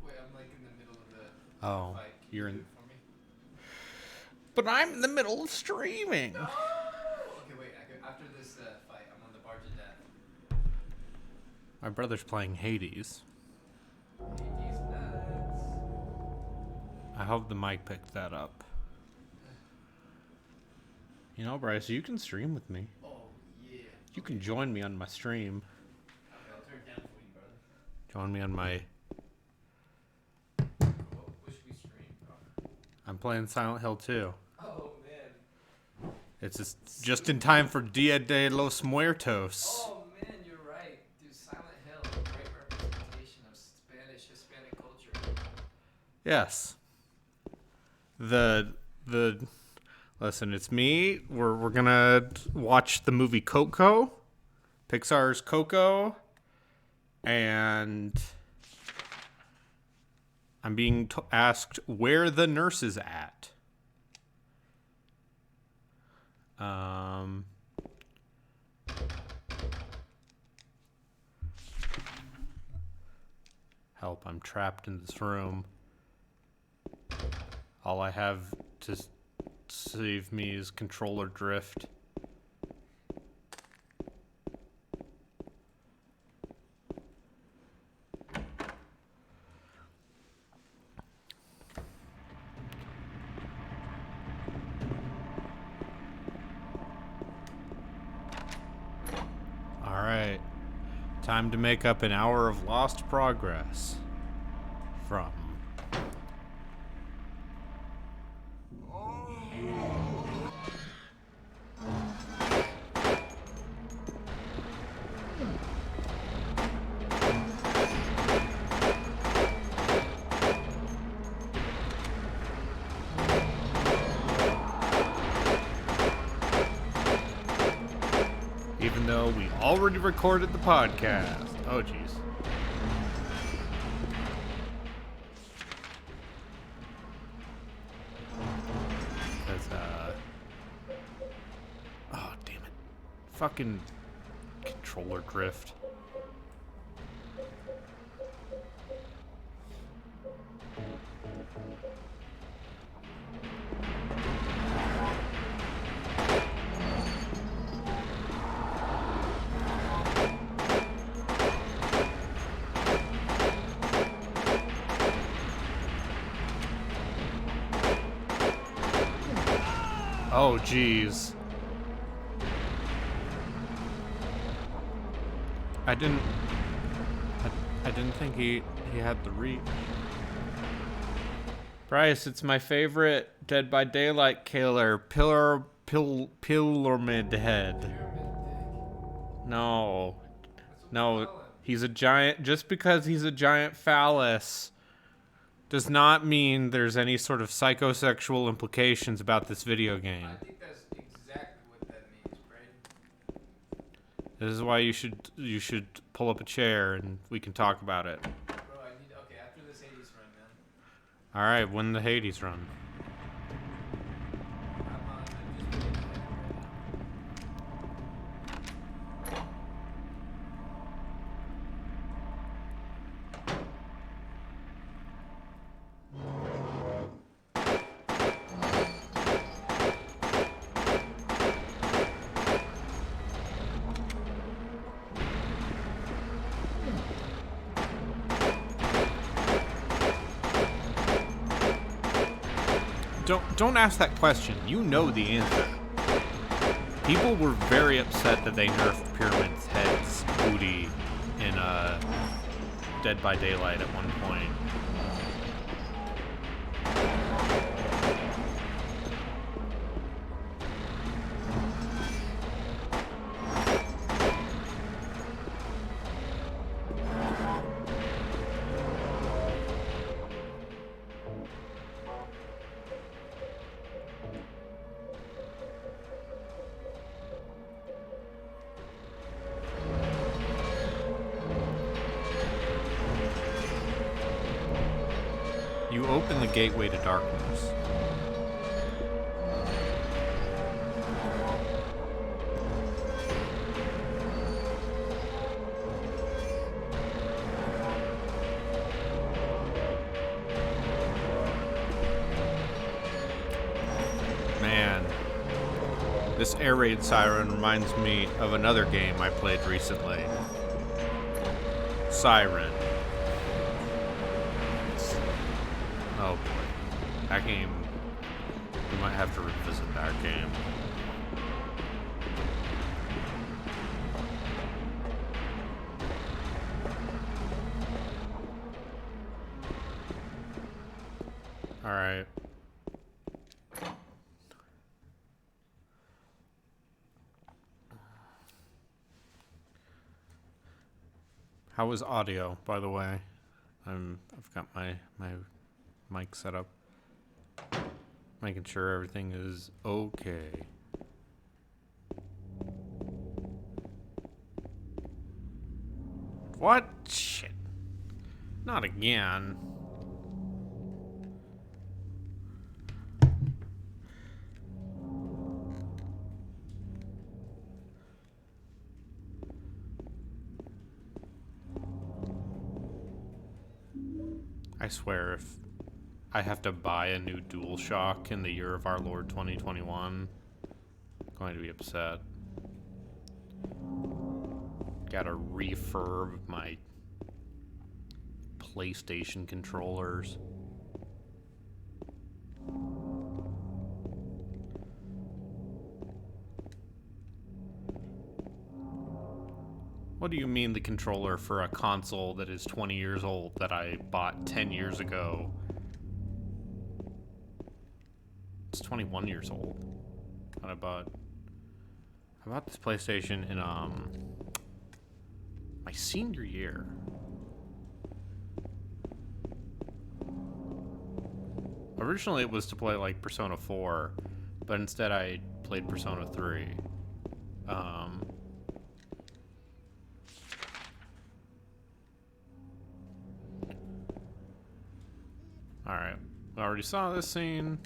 Wait, I'm like in the middle of the Oh, fight. Can you you're do in. it for me? But I'm in the middle of streaming. No! Okay, wait. After this fight, I'm on the Barge of Death. My brother's playing Hades. Hades nuts. I hope the mic picked that up. You know, Bryce, you can stream with me. Oh, yeah. You can join me on my stream. Okay, I'll turn it down for you, brother. Join me on my. What should we stream? I'm playing Silent Hill 2. Oh, man. It's just in time for Dia de los Muertos. Oh, man, you're right. Dude, Silent Hill, great representation of Hispanic culture. Yes. Listen, it's me. We're gonna watch the movie Coco, Pixar's Coco, and I'm being asked where the nurse is at. Help! I'm trapped in this room. All I have to save me is controller drift. All right. Time to make up an hour of lost progress from even though we already recorded the podcast. Oh, jeez. Oh, damn it. Fucking controller drift. Oh, jeez. I didn't think he had the reach. Bryce, it's my favorite Dead by Daylight killer, Pyramid Head. No. No, he's a giant. Just because he's a giant phallus does not mean there's any sort of psychosexual implications about this video game. I think that's exactly what that means, Braden. This is why you should pull up a chair and we can talk about it. Bro, okay, after this Hades run, man. All right, win the Hades run. I'm just getting ahead Don't ask that question. You know the answer. People were very upset that they nerfed Pyramid's Head's booty in Dead by Daylight at one point. You open the gateway to darkness. This air raid siren reminds me of another game I played recently. Siren. Oh boy. That game, we might have to revisit that game. Alright. How was audio, by the way? I've got my mic set up. Making sure everything is okay. What? Shit. Not again. I swear, if I have to buy a new DualShock in the year of our Lord 2021, I'm going to be upset. Gotta refurb my PlayStation controllers. What do you mean the controller for a console that is 20 years old that I bought 10 years ago? It's 21 years old. I bought this PlayStation in my senior year. Originally it was to play like Persona 4, but instead I played Persona 3. Alright, we already saw this scene.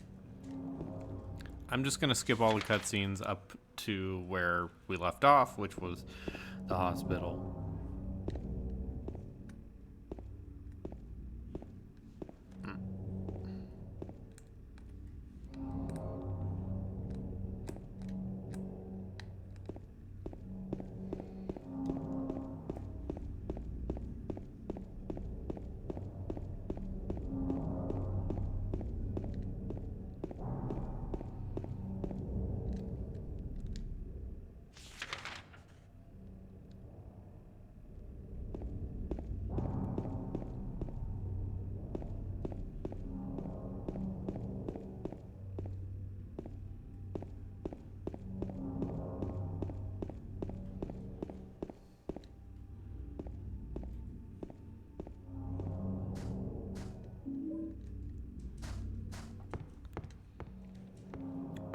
I'm just gonna skip all the cutscenes up to where we left off, which was the hospital.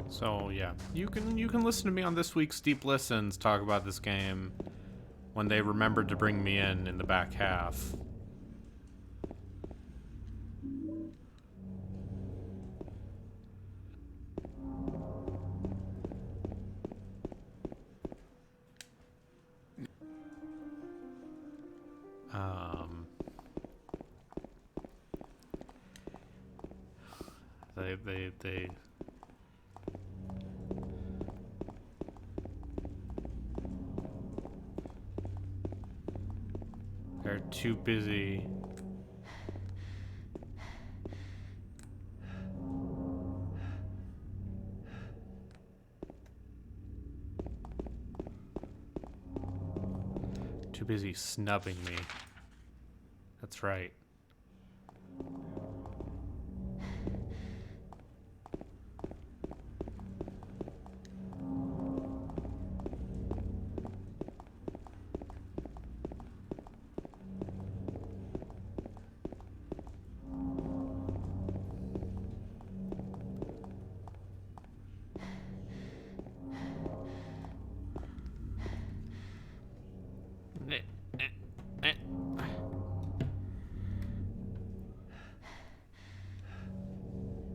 So yeah, you can listen to me on this week's Deep Listens talk about this game when they remembered to bring me in the back half. They they're too busy. Too busy snubbing me. That's right.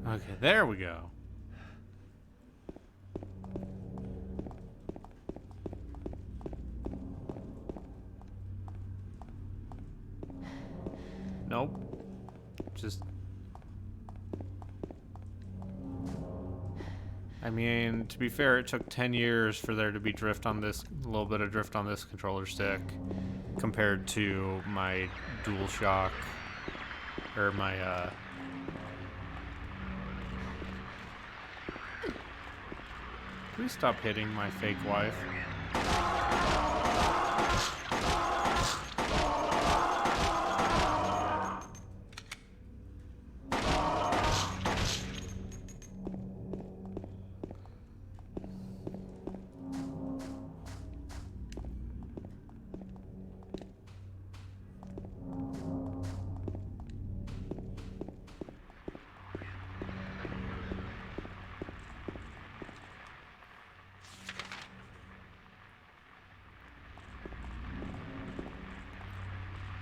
Okay, there we go. Nope. Just I mean, to be fair, it took 10 years for there to be drift on this, a little bit of drift on this controller stick, compared to my DualShock, or my, please stop hitting my fake wife.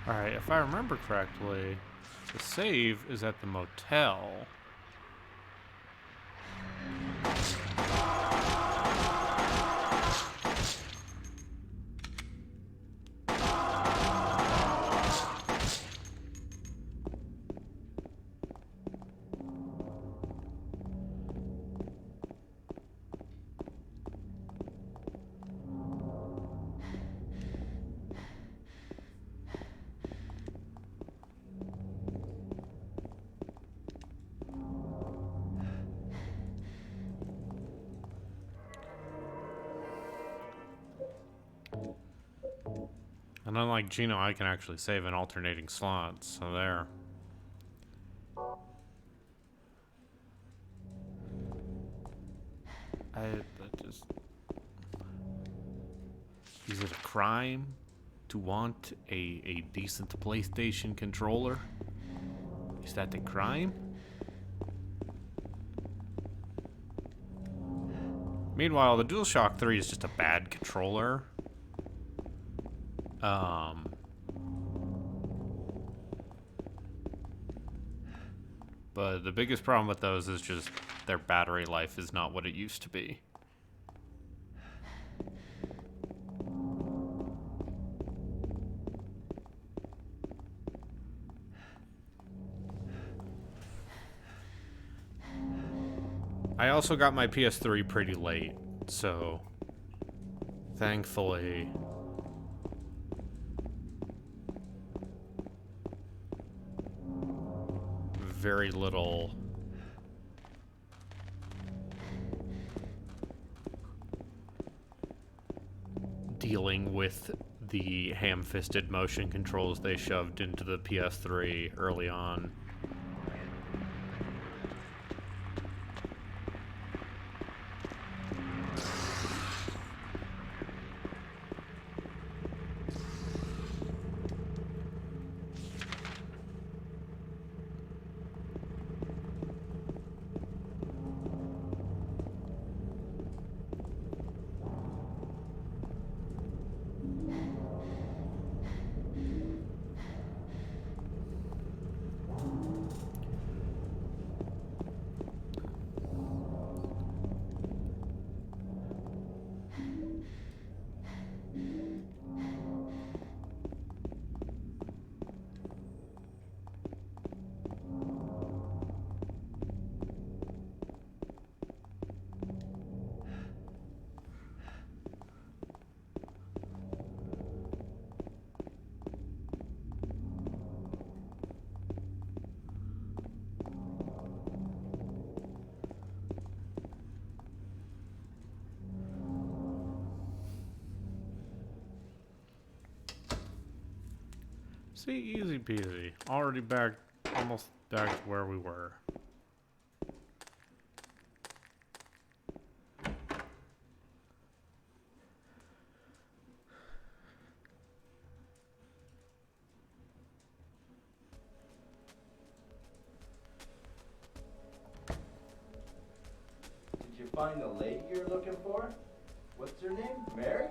Alright, if I remember correctly, the save is at the motel. And unlike Gino, I can actually save in alternating slots, so there. I just... Is it a crime to want a decent PlayStation controller? Is that a crime? Meanwhile, the DualShock 3 is just a bad controller. But the biggest problem with those is just their battery life is not what it used to be. I also got my PS3 pretty late, so thankfully very little dealing with the ham-fisted motion controls they shoved into the PS3 early on. See, easy peasy. Already back, almost back to where we were. Did you find the lady you're looking for? What's her name? Mary?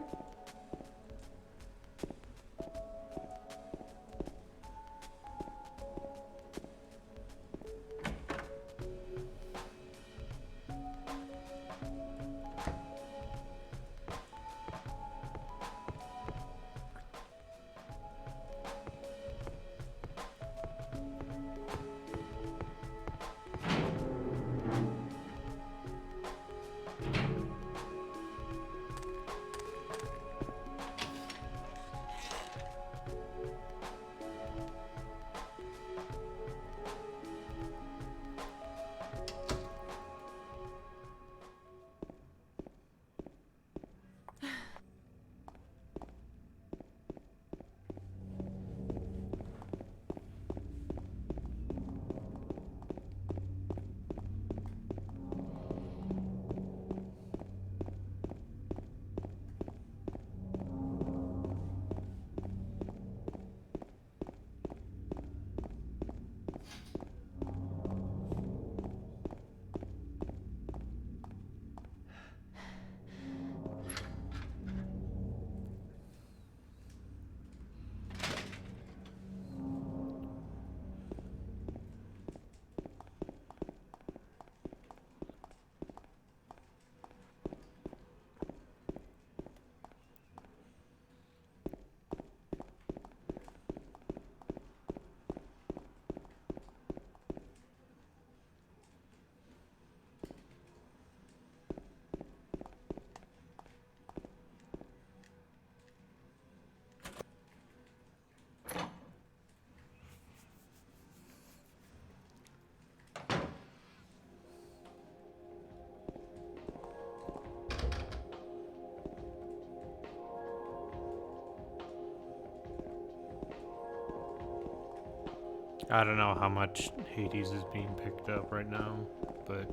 I don't know how much Hades is being picked up right now, but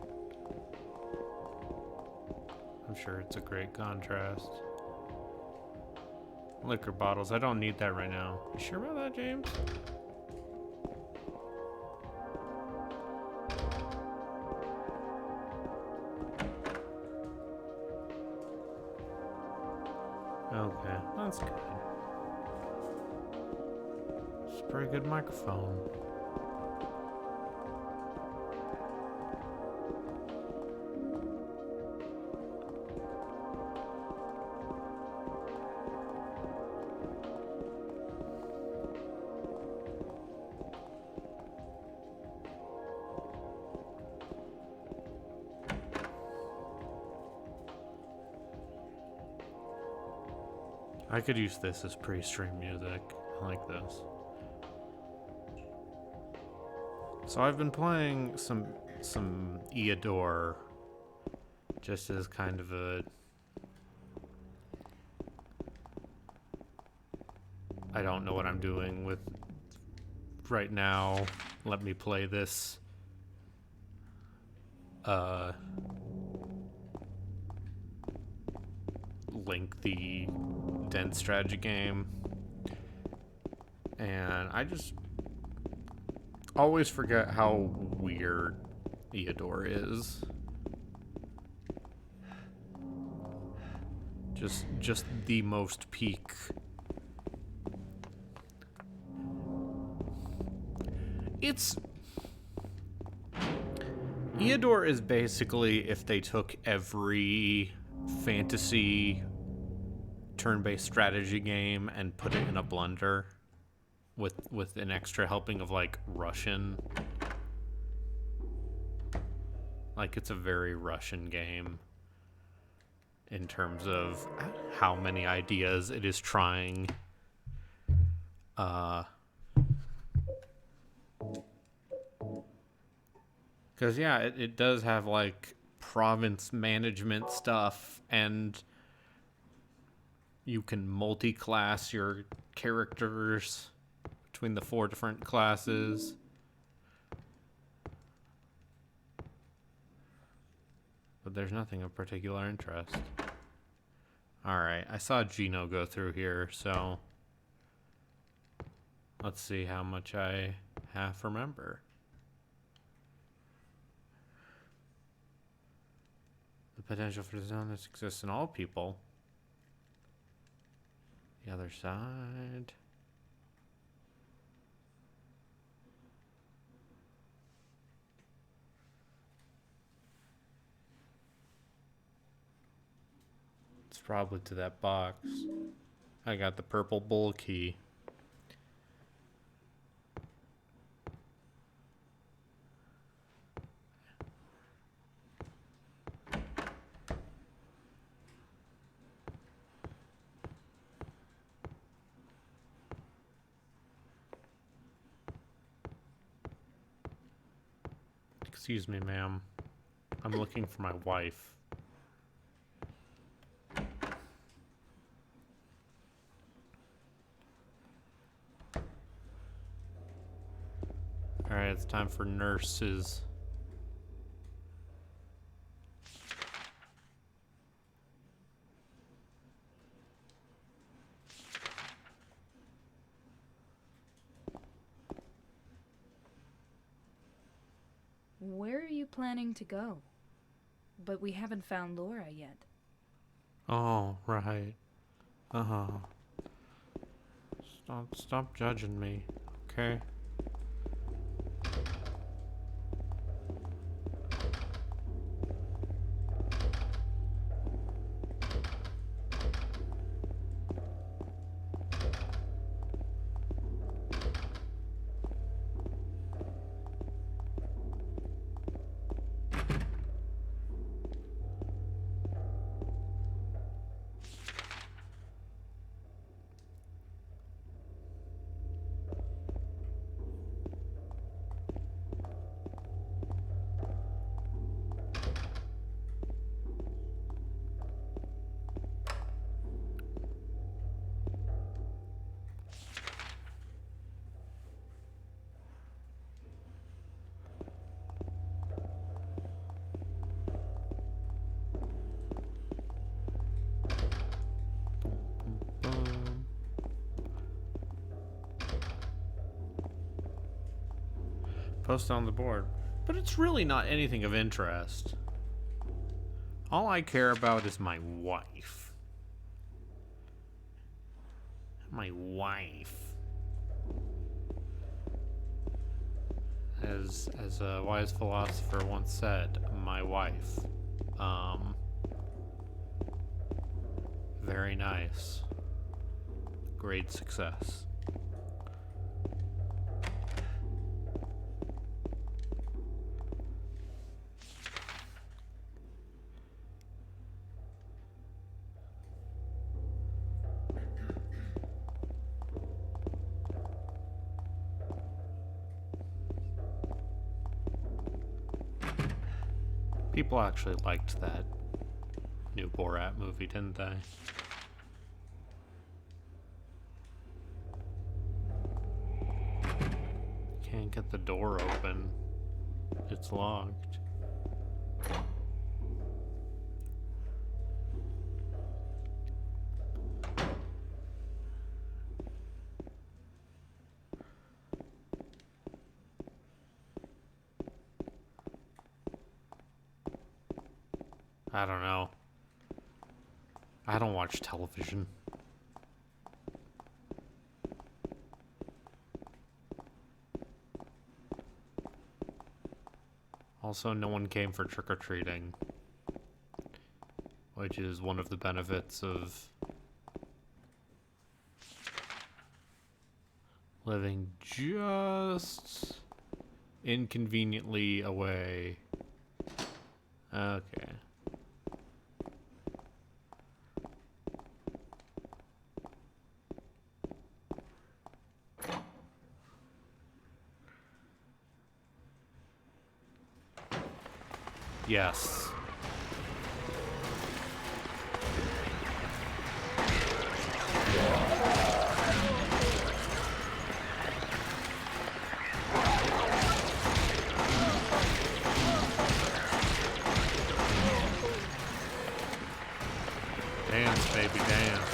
I'm sure it's a great contrast. Liquor bottles, I don't need that right now. You sure about that, James? Okay, that's good. It's a pretty good microphone. I could use this as pre-stream music. I like this. So I've been playing some Eodor just as kind of a I don't know what I'm doing with right now. Let me play this lengthy dense strategy game, and I just always forget how weird Eodor is. Just the most peak. Eodor is basically if they took every fantasy turn-based strategy game and put it in a blender with an extra helping of like Russian. Like it's a very Russian game in terms of how many ideas it is trying. Because yeah, it does have like province management stuff, and you can multi-class your characters between the 4 different classes. But there's nothing of particular interest. Alright, I saw Gino go through here, so let's see how much I half remember. The potential for dishonest exists in all people. The other side. It's probably to that box. I got the purple bull key. Excuse me, ma'am. I'm looking for my wife. Alright, it's time for nurses. Where are you planning to go? But we haven't found Laura yet. Oh, right. Uh-huh. Stop judging me, okay? Post on the board. But it's really not anything of interest. All I care about is my wife. My wife. As a wise philosopher once said, my wife. Very nice. Great success. People actually liked that new Borat movie, didn't they? Can't get the door open. It's locked. I don't know. I don't watch television. Also, no one came for trick-or-treating, which is one of the benefits of living just inconveniently away. Okay. Yes. Dance, baby, dance.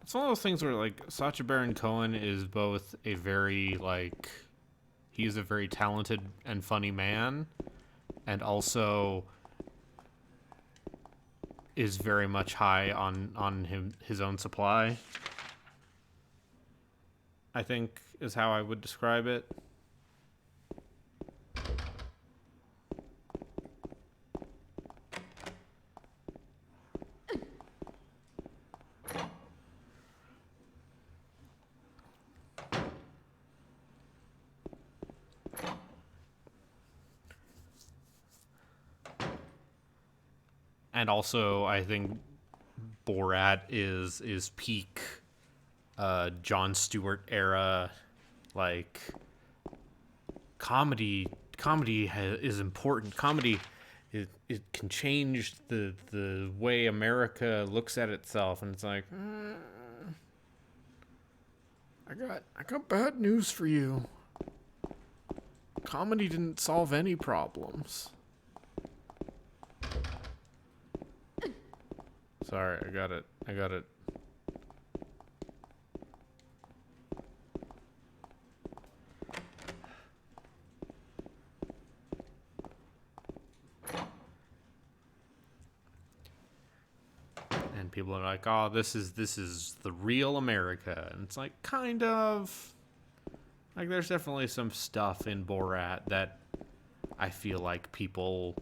It's one of those things where, like, Sacha Baron Cohen is both a very, like, he's a very talented and funny man, and also is very much high on his own supply, I think is how I would describe it. And also, I think Borat is peak Jon Stewart era, like, comedy. Comedy is important. Comedy, it can change the way America looks at itself, and it's like, I got bad news for you. Comedy didn't solve any problems. Sorry, I got it. And people are like, "Oh, this is the real America." And it's like, kind of. Like, there's definitely some stuff in Borat that I feel like people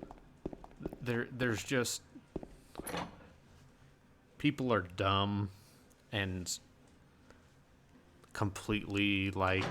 there's just people are dumb and completely, like,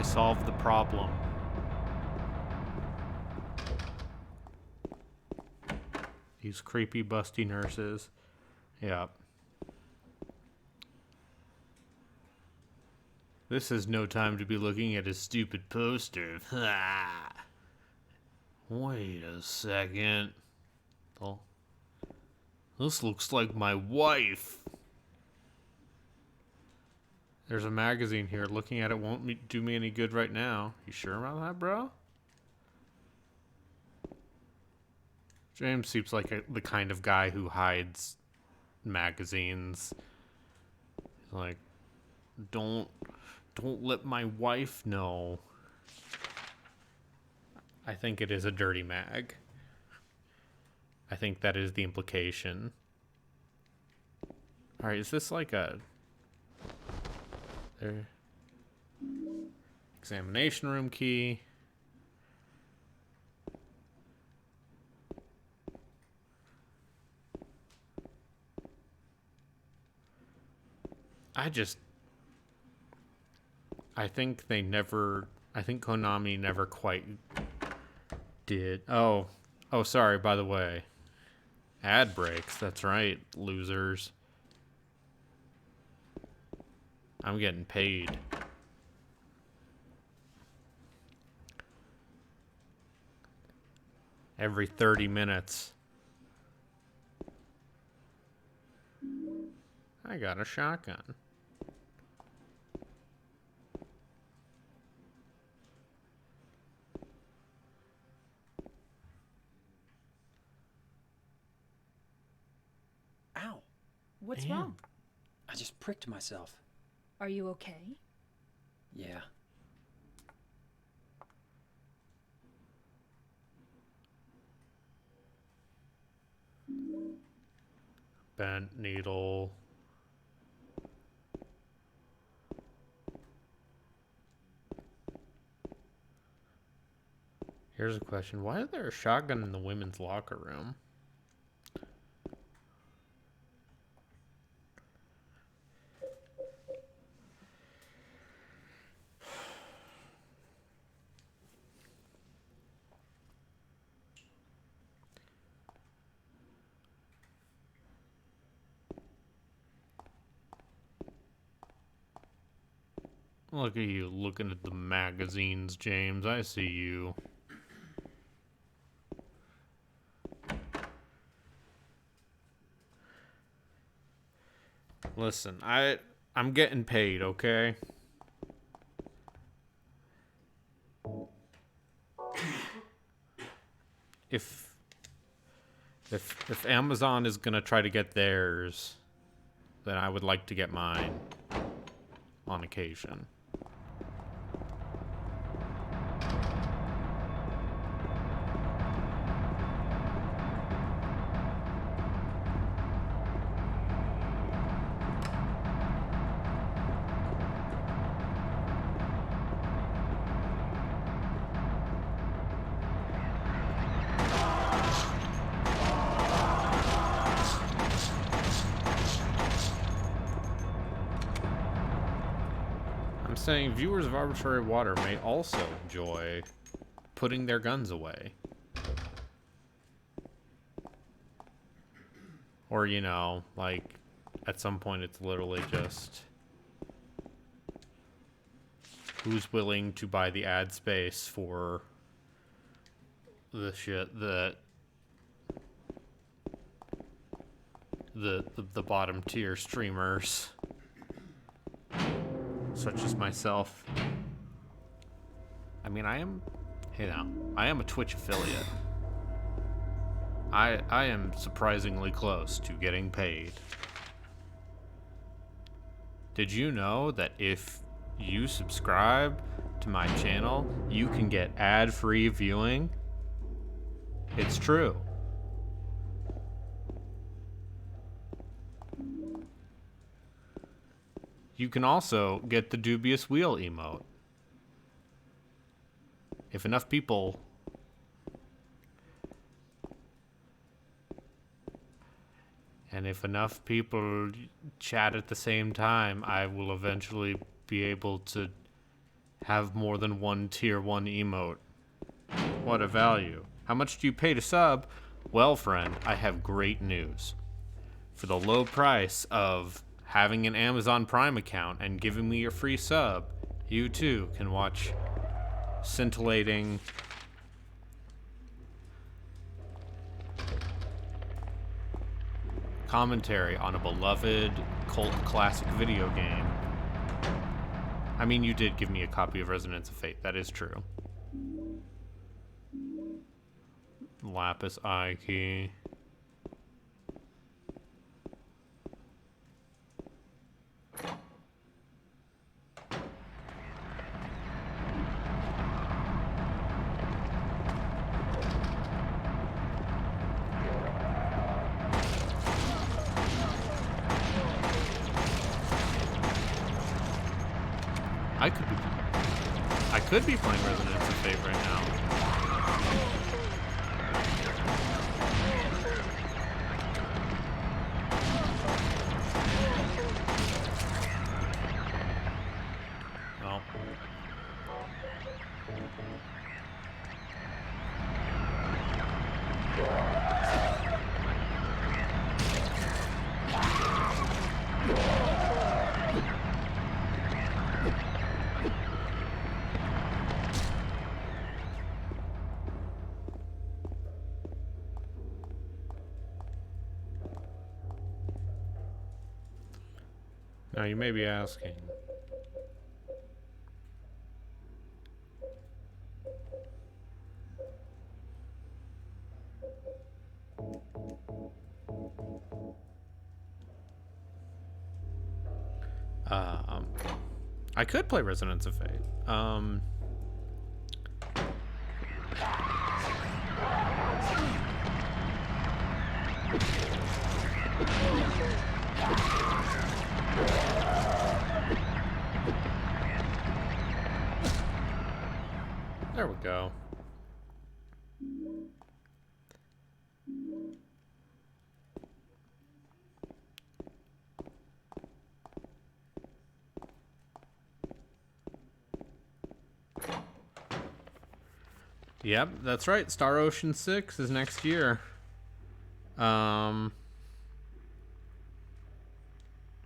solve the problem. These creepy, busty nurses. Yep. This is no time to be looking at a stupid poster. Wait a second. Oh. This looks like my wife. There's a magazine here. Looking at it won't do me any good right now. You sure about that, bro? James seems like the kind of guy who hides magazines. Like, don't let my wife know. I think it is a dirty mag. I think that is the implication. Alright, is this like a... There. Examination room key. I think Konami never quite did. Oh, sorry, by the way. Ad breaks, that's right, losers. I'm getting paid. Every 30 minutes. I got a shotgun. Ow. What's Damn. wrong? I just pricked myself. Are you okay? Yeah. Bent needle. Here's a question. Why is there a shotgun in the women's locker room? Look at you looking at the magazines, James. I see you. Listen, I'm getting paid, okay? If Amazon is gonna try to get theirs, then I would like to get mine on occasion. I'm saying viewers of Arbitrary Water may also enjoy putting their guns away. Or, you know, like, at some point it's literally just who's willing to buy the ad space for the shit that the bottom tier streamers such as myself. I mean, I am a Twitch affiliate. I am surprisingly close to getting paid. Did you know that if you subscribe to my channel, you can get ad-free viewing? It's true. You can also get the dubious wheel emote. If enough people chat at the same time, I will eventually be able to Have more than one tier 1 emote. What a value. How much do you pay to sub? Well, friend, I have great news. For the low price of having an Amazon Prime account and giving me a free sub, you too can watch scintillating commentary on a beloved cult classic video game. I mean, you did give me a copy of Resonance of Fate. That is true. Lapis Eye Key. I could be playing Resonance of Fate right now. Well. Now you may be asking, I could play Resonance of Fate. There we go. Yep, that's right. Star Ocean 6 is next year.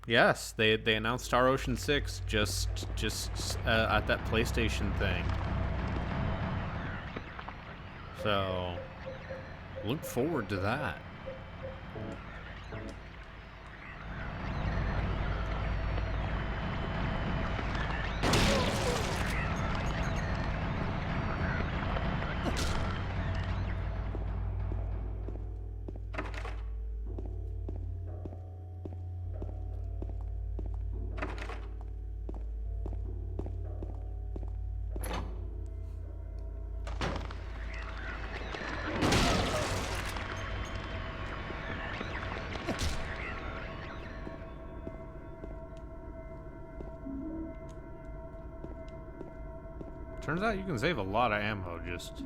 Yes, they announced Star Ocean 6 just at that PlayStation thing. So, look forward to that. Turns out you can save a lot of ammo just...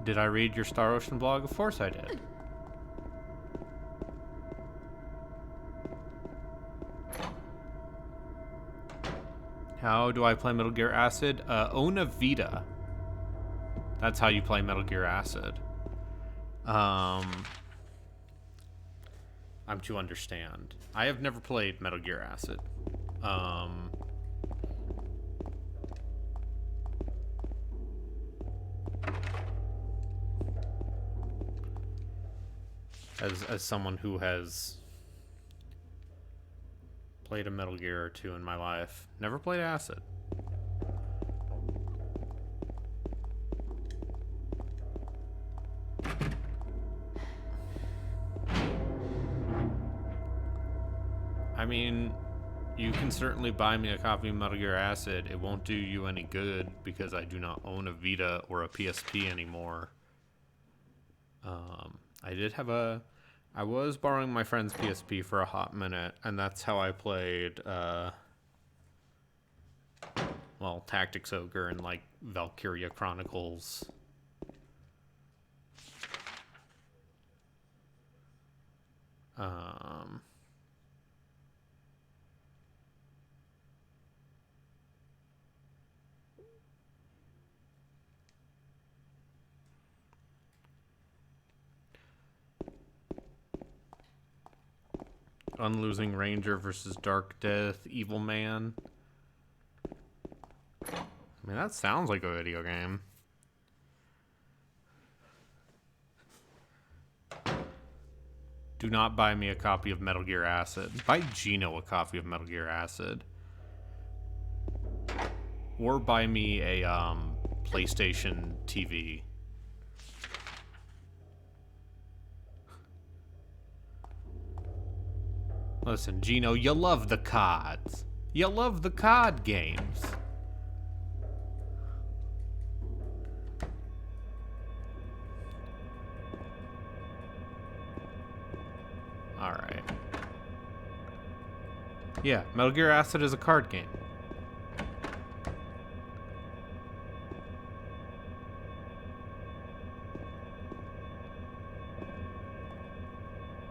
Did I read your Star Ocean blog? Of course I did. How do I play Metal Gear Acid? Own a Vita. That's how you play Metal Gear Acid. I'm to understand. I have never played Metal Gear Acid. As someone who has played a Metal Gear or two in my life, never played Acid. I mean, you can certainly buy me a copy of Metal Gear Acid. It won't do you any good because I do not own a Vita or a PSP anymore. I was borrowing my friend's PSP for a hot minute, and that's how I played, well, well, Tactics Ogre and like Valkyria Chronicles. Unlosing Ranger versus Dark Death, Evil Man. I mean, that sounds like a video game. Do not buy me a copy of Metal Gear Acid. Buy Gino a copy of Metal Gear Acid. Or buy me a PlayStation TV. Listen, Gino, you love the CODs. You love the COD games. Alright. Yeah, Metal Gear Acid is a card game.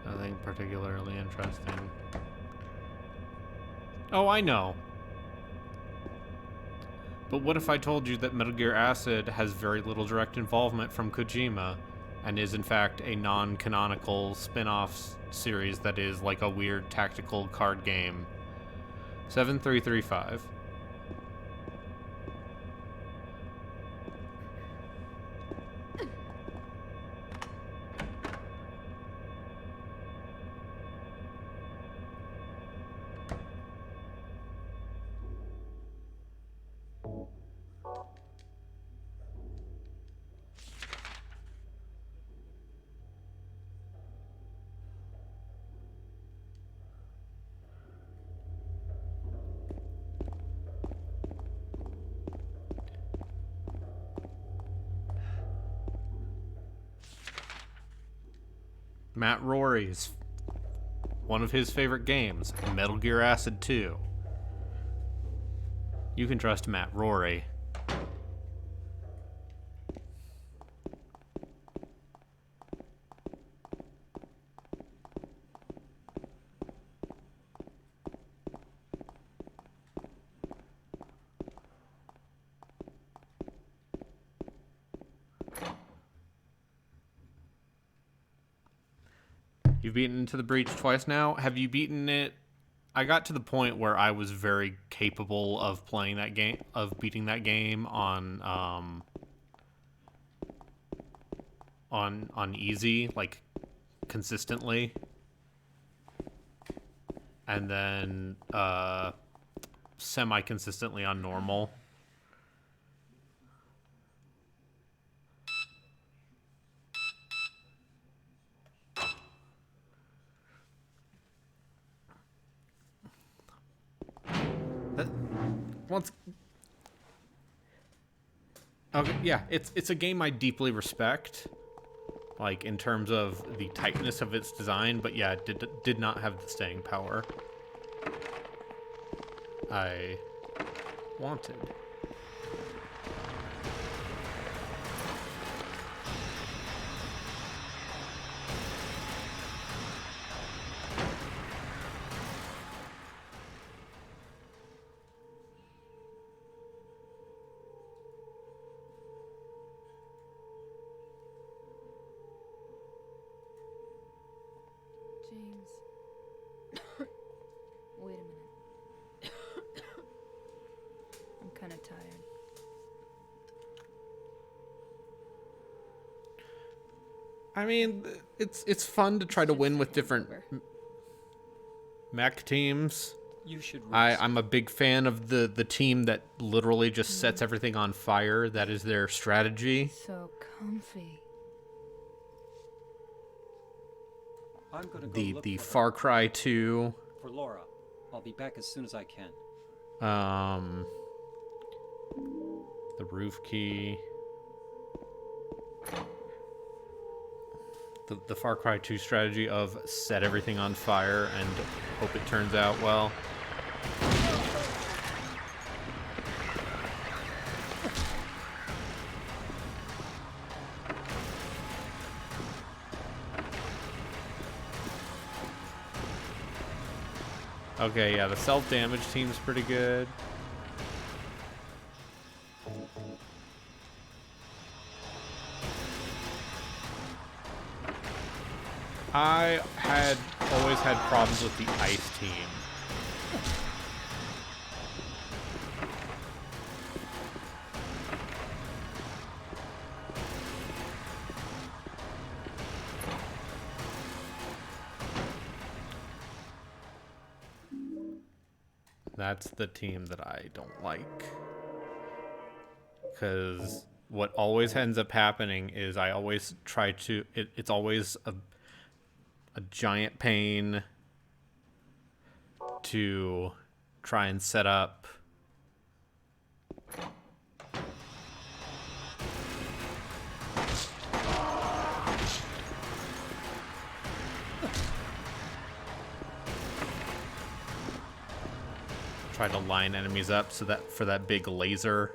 Nothing particularly interesting. Oh, I know. But what if I told you that Metal Gear Acid has very little direct involvement from Kojima and is in fact a non-canonical spin-off series that is like a weird tactical card game? 7335. Matt Rory's one of his favorite games, Metal Gear Acid 2. You can trust Matt Rory. You've beaten Into the Breach twice now. Have you beaten it? I got to the point where I was very capable of playing that game, of beating that game on easy, like consistently, and then semi-consistently on normal. Once, okay, yeah, it's a game I deeply respect, like in terms of the tightness of its design, but yeah, it did not have the staying power I wanted. James. Wait a minute. I'm kind of tired. I mean, it's fun to try to win with different mech teams. You should rest. I'm a big fan of the team that literally just sets everything on fire. That is their strategy. So comfy. I'm gonna go look The for her. Far Cry 2. For Laura. I'll be back as soon as I can. The Roof Key. The Far Cry 2 strategy of set everything on fire and hope it turns out well. Okay, yeah, the self-damage team's pretty good. I had always had problems with the ice team. That's the team that I don't like. Because what always ends up happening is I always try to... It's always a giant pain to try and set up. Try to line enemies up so that for that big laser.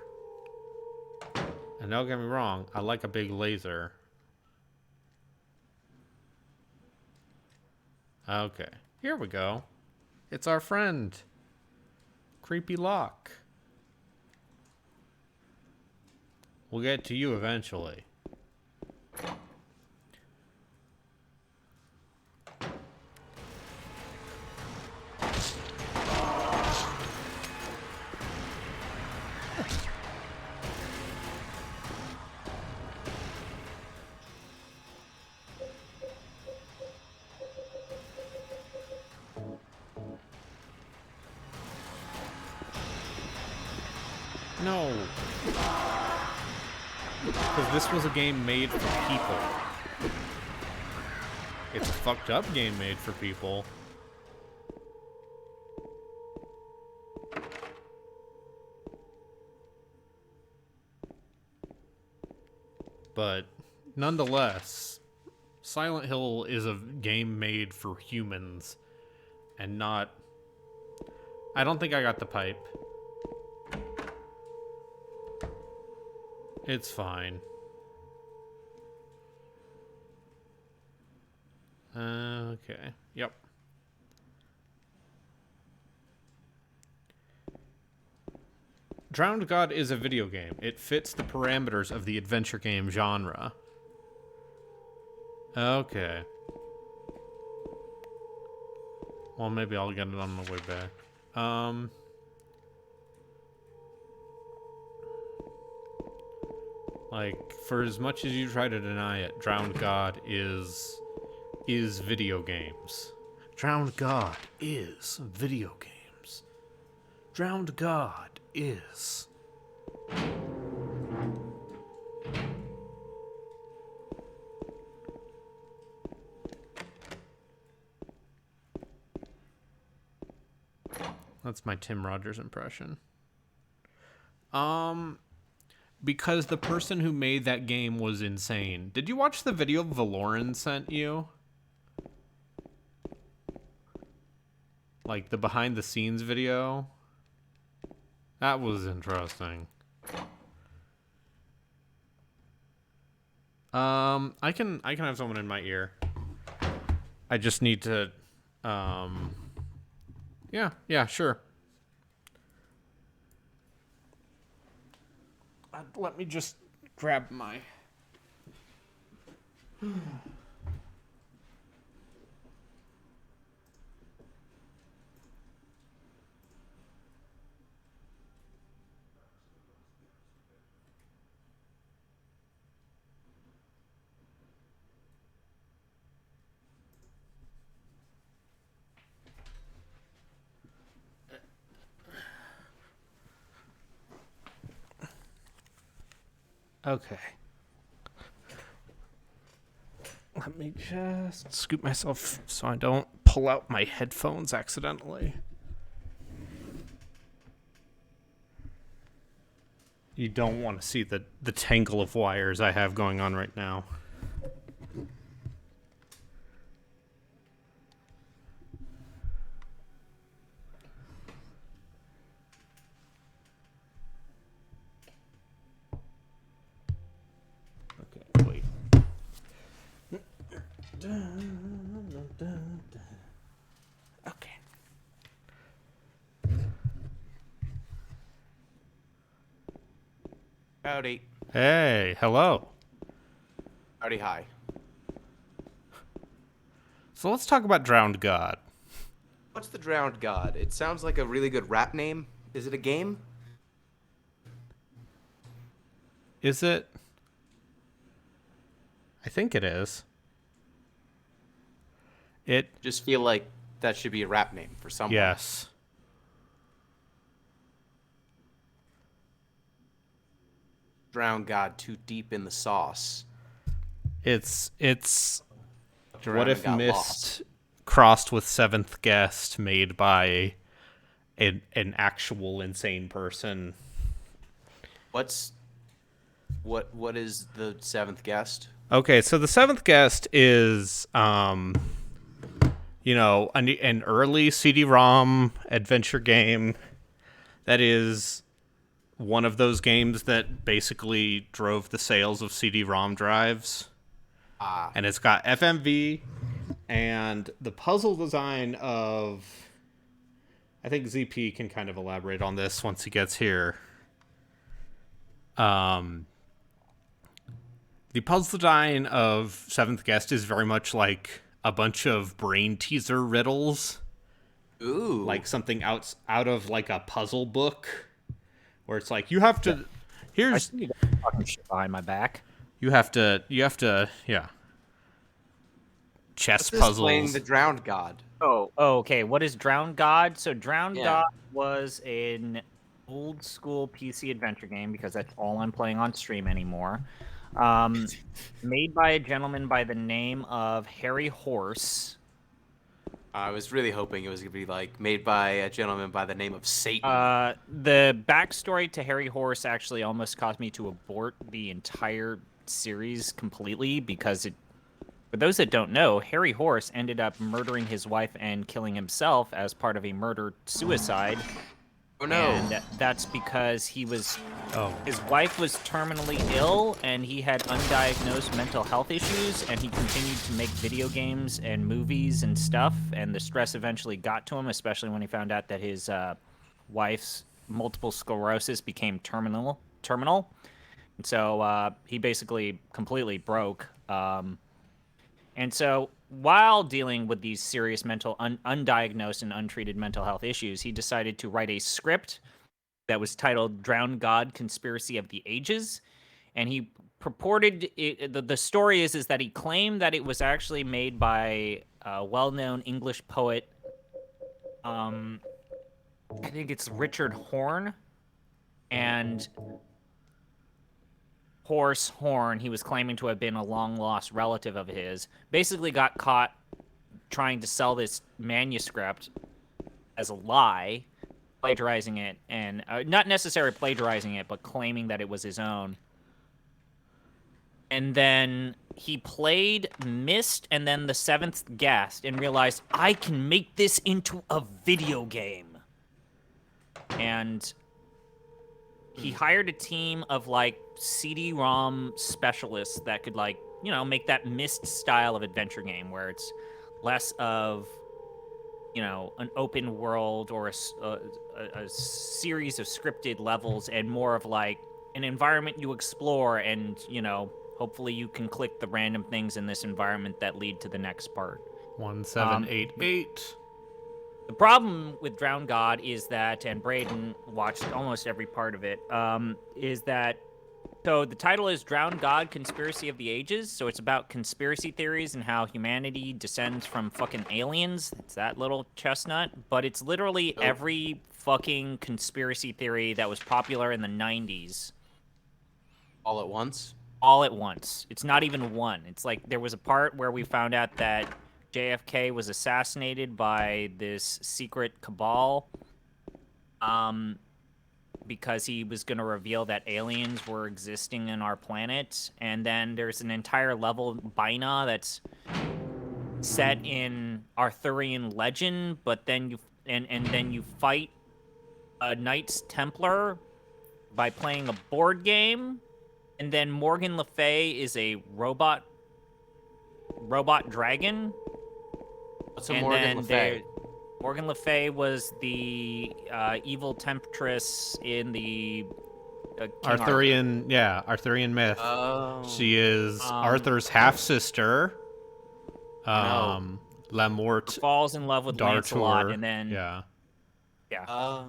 And don't get me wrong, I like a big laser. Okay, here we go. It's our friend, Creepy Locke. We'll get to you eventually. No. Because this was a game made for people. It's a fucked up game made for people. But nonetheless, Silent Hill is a game made for humans and not... I don't think I got the pipe. It's fine. Okay. Yep. Drowned God is a video game. It fits the parameters of the adventure game genre. Okay. Well, maybe I'll get it on my way back. Like, for as much as you try to deny it, Drowned God is video games. Drowned God is video games. Drowned God is. That's my Tim Rogers impression. Because the person who made that game was insane. Did you watch the video Valoran sent you? Like the behind the scenes video? That was interesting. I can have someone in my ear. I just need to yeah, sure. Let me just grab my... Okay. Let me just scoop myself so I don't pull out my headphones accidentally. You don't want to see the tangle of wires I have going on right now. Wait. Okay. Howdy. Hey, hello. Howdy, hi. So let's talk about Drowned God. What's the Drowned God? It sounds like a really good rap name. Is it a game? Is it? I think it is. It, Just feel like that should be a rap name for someone. yes. Drowned God too deep in the sauce. It's Drowned What If got Mist lost. crossed with Seventh Guest made by an actual insane person. What is the seventh guest? Okay, so the Seventh Guest is you know, an early CD-ROM adventure game that is one of those games that basically drove the sales of CD-ROM drives. And it's got FMV, and the puzzle design of... I think ZP can kind of elaborate on this once he gets here. The puzzle design of Seventh Guest is very much like a bunch of brain teaser riddles. Ooh. Like something out of like a puzzle book, where it's like you have to. I Here's see you guys talking shit behind my back. you have to yeah. Chess What's this playing puzzles. the Drowned God? Oh, okay. What is Drowned God? So Drowned Yeah. God was an old school PC adventure game, because that's all I'm playing on stream anymore. Made by a gentleman by the name of Harry Horse. I was really hoping it was going to be like made by a gentleman by the name of Satan. The backstory to Harry Horse actually almost caused me to abort the entire series completely, because for those that don't know, Harry Horse ended up murdering his wife and killing himself as part of a murder-suicide. Oh no. And that's because his wife was terminally ill, and he had undiagnosed mental health issues, and he continued to make video games and movies and stuff, and the stress eventually got to him, especially when he found out that his wife's multiple sclerosis became terminal. And so he basically completely broke. And so while dealing with these serious undiagnosed and untreated mental health issues, he decided to write a script that was titled Drowned God: Conspiracy of the Ages. And he purported, the story is that he claimed that it was actually made by a well-known English poet, I think it's Richard Horne, and Horn, he was claiming to have been a long-lost relative of his, basically got caught trying to sell this manuscript as a lie, plagiarizing it, and not necessarily plagiarizing it, but claiming that it was his own. And then he played Myst and then The Seventh Guest and realized, I can make this into a video game. And he hired a team of, like, CD-ROM specialists that could, like, you know, make that Myst style of adventure game where it's less of, you know, an open world or a series of scripted levels, and more of, like, an environment you explore, and, you know, hopefully you can click the random things in this environment that lead to the next part. 1788. The problem with Drowned God is that, and Braden watched almost every part of it, is that, so the title is Drowned God: Conspiracy of the Ages, so it's about conspiracy theories and how humanity descends from fucking aliens. It's that little chestnut, but it's literally every fucking conspiracy theory that was popular in the 90s. All at once? All at once. It's not even one. It's like there was a part where we found out that JFK was assassinated by this secret cabal, because he was going to reveal that aliens were existing in our planet. And then there's an entire level, Bina, that's set in Arthurian legend, but then you fight a Knights Templar by playing a board game. And then Morgan Le Fay is a robot dragon. What's a Morgan Le Fay? Morgan Le Fay was the evil temptress in the King Arthurian myth. Oh. She is Arthur's half sister. La Morte falls in love with Lancelot, d'Arthur. and then Yeah. Oh.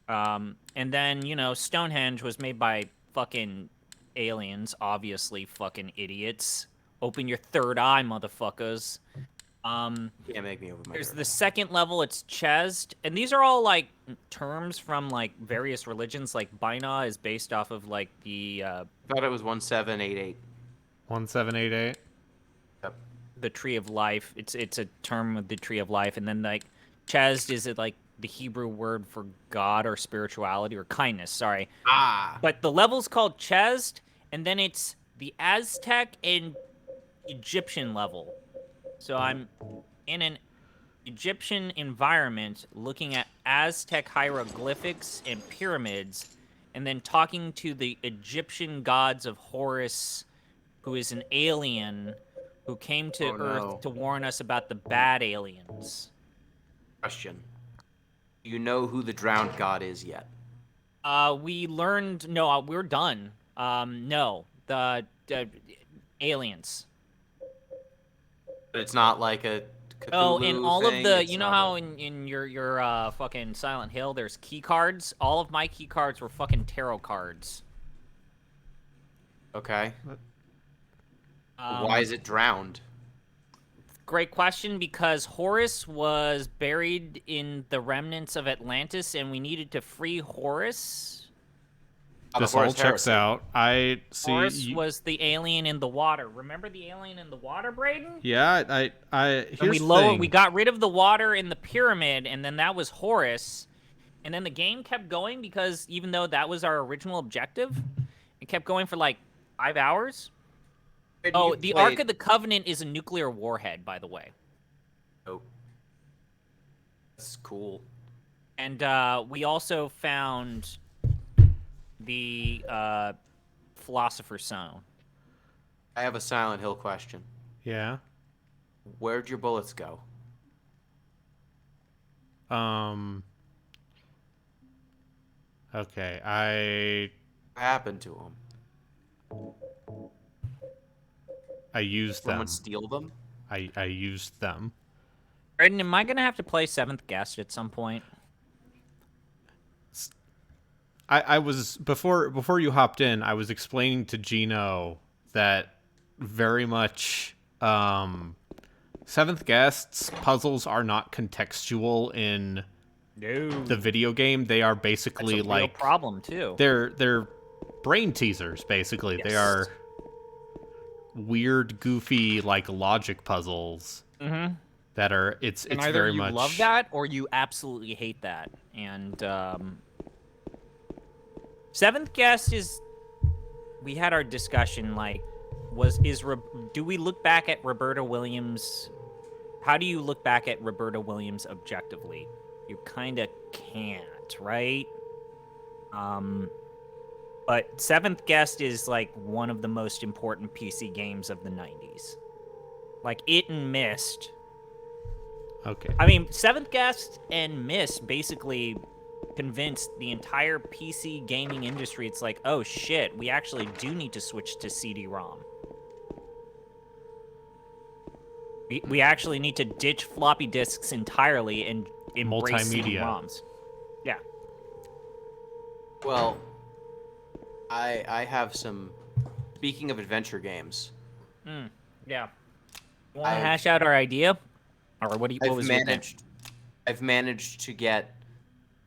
And then, you know, Stonehenge was made by fucking aliens, obviously fucking idiots. Open your third eye, motherfuckers. Can't make me open my There's third the eye. second level, it's Chest. And these are all, like, terms from, like, various religions. Like, Baina is based off of, like, the, Thought it was 1788. 1788. Yep. the Tree of Life. It's a term of the Tree of Life. And then, like, Chest is, like, the Hebrew word for God or spirituality or kindness, sorry. Ah. But the level's called Chest, and then it's the Aztec and Egyptian level. So I'm in an Egyptian environment looking at Aztec hieroglyphics and pyramids, and then talking to the Egyptian gods of Horus, who is an alien who came to Earth to warn us about the bad aliens. Question. Do you know who the drowned god is yet? We learned... No, we're done. No. The aliens. But it's not like a Cthulhu Oh, and all thing? of the... It's You know not how a- in your fucking Silent Hill, there's key cards? All of my key cards were fucking tarot cards. Okay. Why is it drowned? Great question, because Horus was buried in the remnants of Atlantis, and we needed to free Horus. Oh, the This all Horus checks Heresy. out. I see. Horus was the alien in the water. Remember the alien in the water, Brayden? Yeah, here's And we the thing. we got rid of the water in the pyramid, and then that was Horus. And then the game kept going because even though that was our original objective, it kept going for like 5 hours. Wait, Oh, you the played- Ark of the Covenant is a nuclear warhead, by the way. Oh. That's cool. And we also found the Philosopher's Stone. I have a Silent Hill question. Yeah. Where'd your bullets go? Okay. What happened to them? I used them. Someone steal them? I used them. Brayden, am I gonna have to play Seventh Guest at some point? I was before you hopped in, I was explaining to Gino that very much Seventh Guest's puzzles are not contextual in the video game. They are basically That's a like real problem too. they're brain teasers basically. They Yes. are weird, goofy like logic puzzles. Mm-hmm. That are it's And either very you much love that or you absolutely hate that. And Seventh Guest is. We had our discussion. Like, do we look back at Roberta Williams? How do you look back at Roberta Williams objectively? You kind of can't, right? But Seventh Guest is like one of the most important PC games of the 90s. Like it and Myst. Okay. I mean, Seventh Guest and Myst basically convinced the entire PC gaming industry. It's like, oh shit, we actually do need to switch to CD-ROM. We actually need to ditch floppy disks entirely and embrace Multimedia. CD-ROMs. Yeah. Well, I have some. Speaking of adventure games, Yeah. Want to I've- hash out our idea? Or what was your pitch? I've managed to get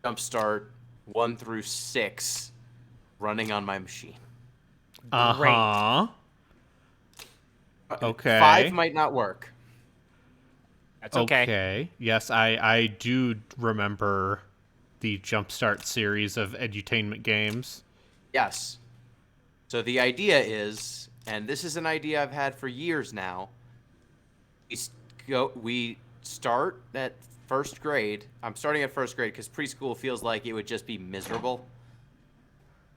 Jumpstart 1 through 6 running on my machine. Uh-huh. Okay. 5 might not work. That's okay. Okay. Yes, I do remember the Jumpstart series of edutainment games. Yes. So the idea is, and this is an idea I've had for years now. We start at first grade. I'm starting at first grade because preschool feels like it would just be miserable.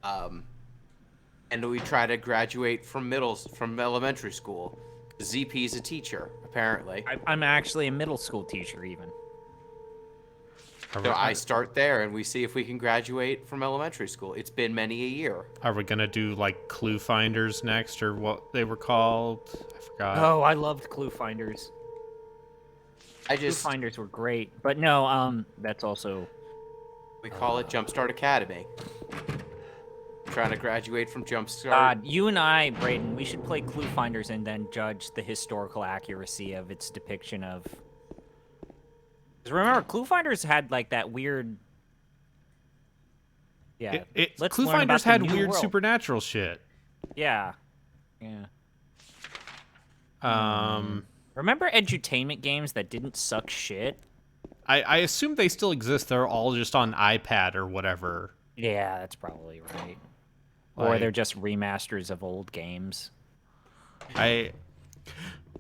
And we try to graduate from elementary school. ZP is a teacher, apparently. I'm actually a middle school teacher, even. So I start there, and we see if we can graduate from elementary school. It's been many a year. Are we gonna do like Clue Finders next, or what they were called? I forgot. Oh, I loved Clue Finders. Clue Finders were great, but no, that's also. We call it Jumpstart Academy. Trying to graduate from Jumpstart. God, you and I, Brayden, we should play Clue Finders and then judge the historical accuracy of its depiction of. 'Cause remember, Clue Finders had like that weird. Yeah. Let's Clue learn about Finders the had new weird world. supernatural shit. Yeah. Yeah. Um, Remember edutainment games that didn't suck shit? I assume they still exist. They're all just on iPad or whatever. Yeah, that's probably right. Or Like- they're just remasters of old games.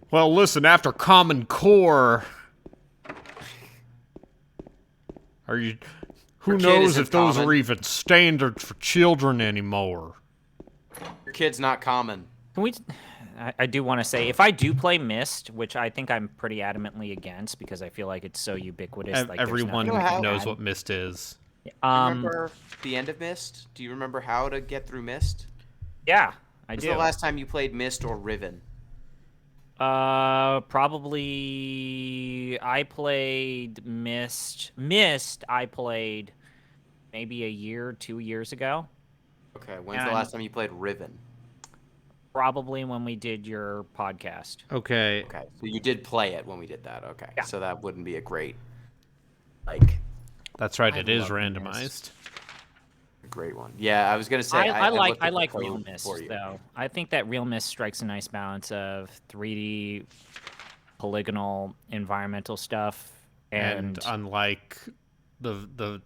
Well, listen, after Common Core, are you? Who Your kid knows isn't if those common. are even standards for children anymore? Your kid's not common. Can we? I do want to say, if I do play Myst, which I think I'm pretty adamantly against because I feel like it's so ubiquitous. Like there's Everyone nothing I can knows add. what Myst is. Remember the end of Myst? Do you remember how to get through Myst? Yeah, I When's do. the last time you played Myst or Riven? Probably I played Myst. I played maybe a year, 2 years ago. Okay, when's the And- last time you played Riven? Probably when we did your podcast. Okay. Okay, so you did play it when we did that. Okay, Yeah. so that wouldn't be a great, like, That's right. I It is love randomized. a great one. Yeah, I was gonna say I like looked at the Real code Myst for you. though. I think that Real Myst strikes a nice balance of 3D, polygonal, environmental stuff, And unlike the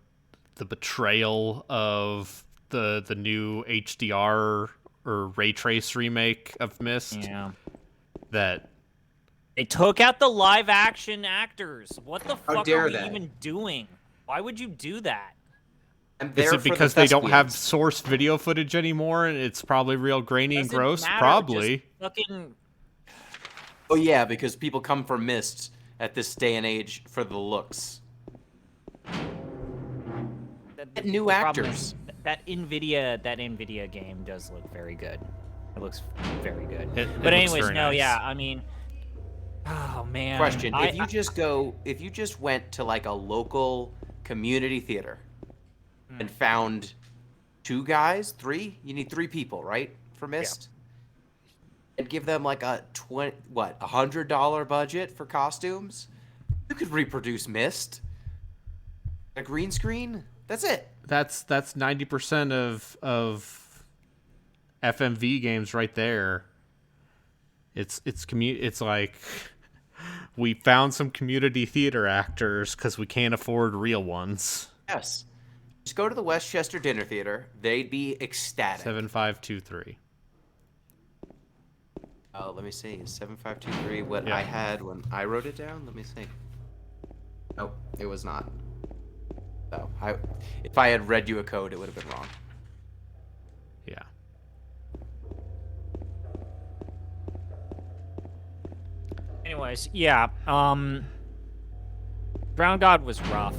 betrayal of the new HDR or ray trace remake of Myst, yeah. that They took out the live action actors. What the fuck dare are we they? even doing? Why would you do that? I'm is there it for the because they don't have thespians. source video footage anymore and it's probably real grainy and Doesn't gross? matter, Probably. just fucking Oh yeah, because people come for Myst at this day and age for the looks. the New problem actors. is that Nvidia game does look very good. It looks very good. It But looks anyways, very no, nice. yeah, I mean, oh man. Question: I- if you just went to like a local community theater and found 2 guys, 3, you need 3 people, right, for Myst, and give them like a $100 budget for costumes, you could reproduce Myst. A green screen. That's it. That's 90% of FMV games right there. It's like we found some community theater actors because we can't afford real ones. Yes. Just go to the Westchester Dinner Theater. They'd be ecstatic. 7523. Let me see. 7523. What Yeah. I had when I wrote it down. Let me see. Nope, it was not. No, if I had read you a code, it would have been wrong. Yeah. Anyways, yeah. Ground God was rough.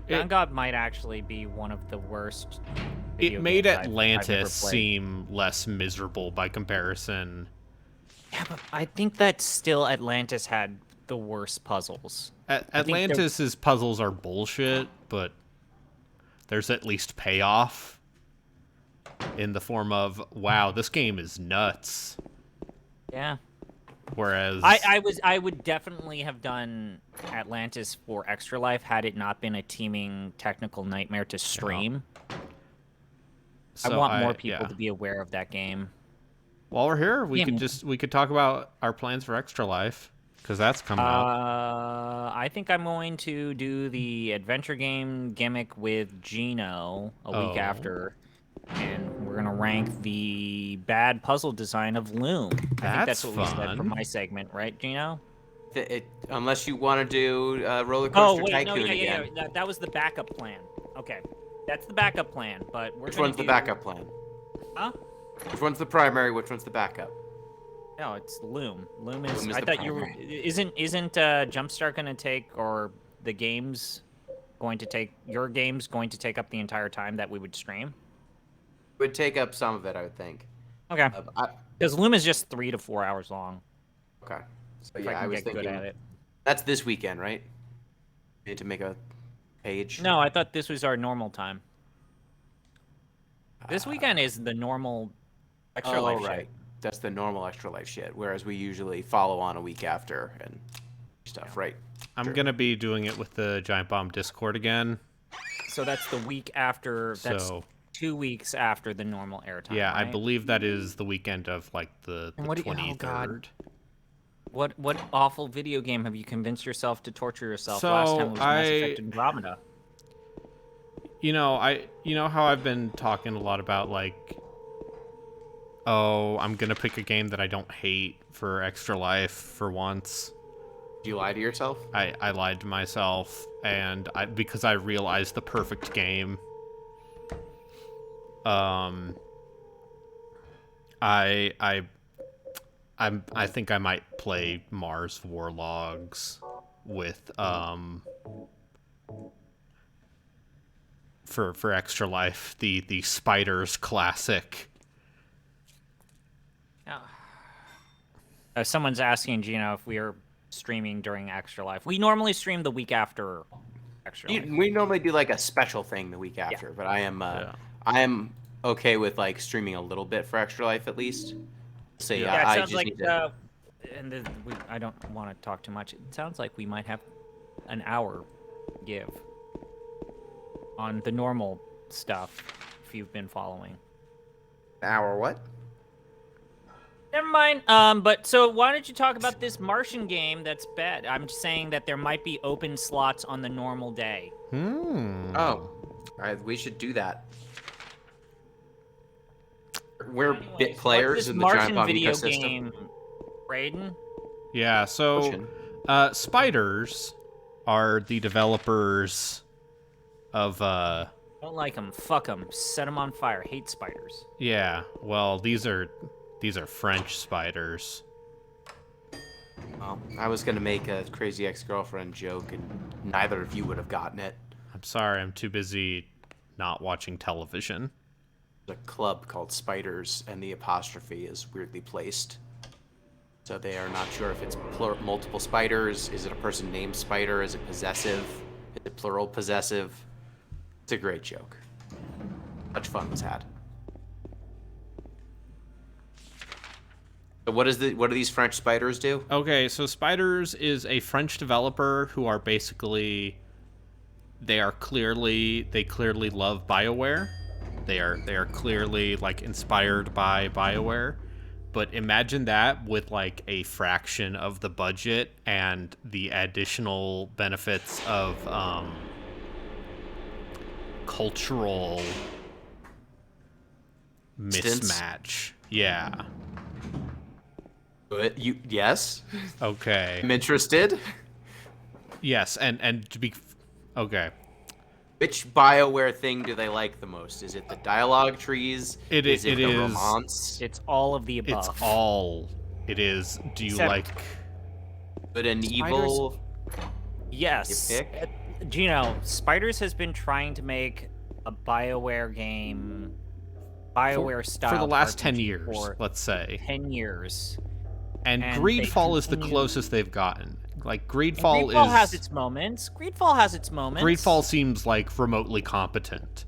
Ground God might actually be one of the worst. video It made games I've ever Atlantis played. seem less miserable by comparison. Yeah, but I think that still Atlantis had the worst puzzles. think they're- Atlantis's puzzles are bullshit, but there's at least payoff in the form of, wow, this game is nuts. Yeah. Whereas I would definitely have done Atlantis for Extra Life had it not been a teeming technical nightmare to stream. I want more people to be aware of that game. While we're here, we Yeah. could talk about our plans for Extra Life because that's coming up. I think I'm going to do the adventure game gimmick with Gino a week Oh. after, and we're gonna rank the bad puzzle design of Loom. I think that's That's what we said for fun. my segment, right, Gino? Unless you want to do Roller Oh Coaster wait, no, Tycoon yeah, again. that was the backup plan. Okay, that's the backup plan. But we're Which gonna one's the do- backup plan? Huh? Which one's the primary? Which one's the backup? No, it's Loom. Loom is. Loom is I the thought you were. primary. Isn't Jumpstart gonna take or the games your game's going to take up the entire time that we would stream? It would take up some of it, I would think. Okay. I- Because Luma's just 3 to 4 hours long. okay. So If yeah, I can I was get thinking good at it. that's this weekend, right? Need to make a page. No, I thought this was our normal time. This weekend is the normal extra life right. shit. That's the normal Extra Life shit. Whereas we usually follow on a week after and stuff, right? I'm Sure. gonna be doing it with the Giant Bomb Discord again. So that's the week after. That's So 2 weeks after the normal airtime. yeah, I right? believe that is the weekend of like the And what do you- 23rd. oh, God. What awful video game have you convinced yourself to torture yourself? So, Last time it was Mass Effect Andromeda. You know how I've been talking a lot about like, oh, I'm gonna pick a game that I don't hate for Extra Life for once. Do you lie to yourself? I lied to myself, and because I realized the perfect game. I think I might play Mars Warlogs with for Extra Life, the Spiders classic. Someone's asking Gino if we are streaming during Extra Life. We normally stream the week after Extra Life. We normally do like a special thing the week after, but I am okay with like streaming a little bit for Extra Life at least. So yeah, Yeah, it I sounds just like need to. I don't want to talk too much. It sounds like we might have an hour give on the normal stuff if you've been following. Hour what? Never mind. But so why don't you talk about this Martian game that's bad? I'm just saying that there might be open slots on the normal day. Hmm. Oh, all right, we should do that. We're Anyways, bit players what's this in the Martian Giant Bomb video ecosystem. game, Raiden? Yeah, so Ocean. Spiders are the developers of Don't like them. Fuck them. Set them on fire. Hate spiders. yeah, well, these are French spiders. Well, I was gonna make a crazy ex-girlfriend joke, and neither of you would have gotten it. I'm sorry, I'm too busy not watching television. There's a club called Spiders, and the apostrophe is weirdly placed. So they are not sure if it's multiple spiders. Is it a person named Spider? Is it possessive? Is it plural possessive? It's a great joke. Much fun was had. So what do these French spiders do? Okay, so Spiders is a French developer who are basically they clearly love BioWare. They are clearly like inspired by BioWare. But imagine that with like a fraction of the budget and the additional benefits of cultural mismatch. Yeah. Yes. Okay. I'm interested. Yes, and to be okay. Which BioWare thing do they like the most? Is it the dialogue trees? It is it it the is- romance? It's all of the above. It's all it is. Do you Except- like Good and evil? Yes. You pick? Gino, Spiders has been trying to make a BioWare game, BioWare style for the last 10 RPG years, for let's say. 10 years. And and they Greedfall is the continue- closest they've gotten. Like And Greedfall Greedfall is has its moments. Greedfall has its moments. Greedfall seems like remotely competent.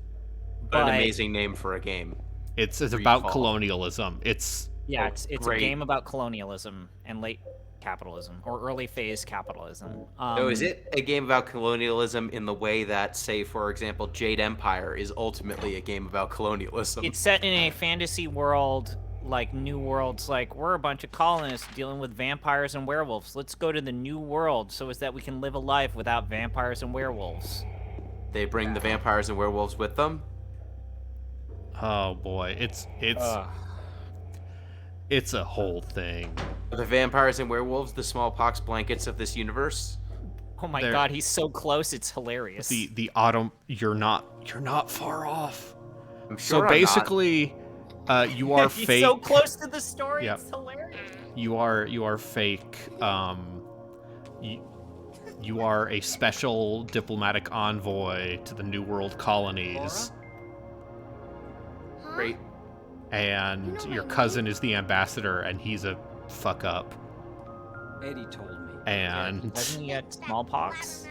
What an but- amazing name for a game. It's about Greedfall. colonialism. It's Yeah, it's a great. game about colonialism and late capitalism or early phase capitalism. So is it a game about colonialism in the way that, say, for example, Jade Empire is ultimately a game about colonialism? It's set in a fantasy world, like New World's like, we're a bunch of colonists dealing with vampires and werewolves. Let's go to the New World so as that we can live a life without vampires and werewolves. They bring the vampires and werewolves with them? oh boy, it's a whole thing. Are the vampires and werewolves the smallpox blankets of this universe? Oh my They're- god, he's so close, it's hilarious. The autumn you're not far off. I'm So sure I'm not. basically you are he's fake. so close to the story, Yep. it's hilarious. You are fake. you are a special diplomatic envoy to the New World colonies, Great. and your cousin is the ambassador, and he's a fuck up. Eddie told me. And Doesn't he get smallpox?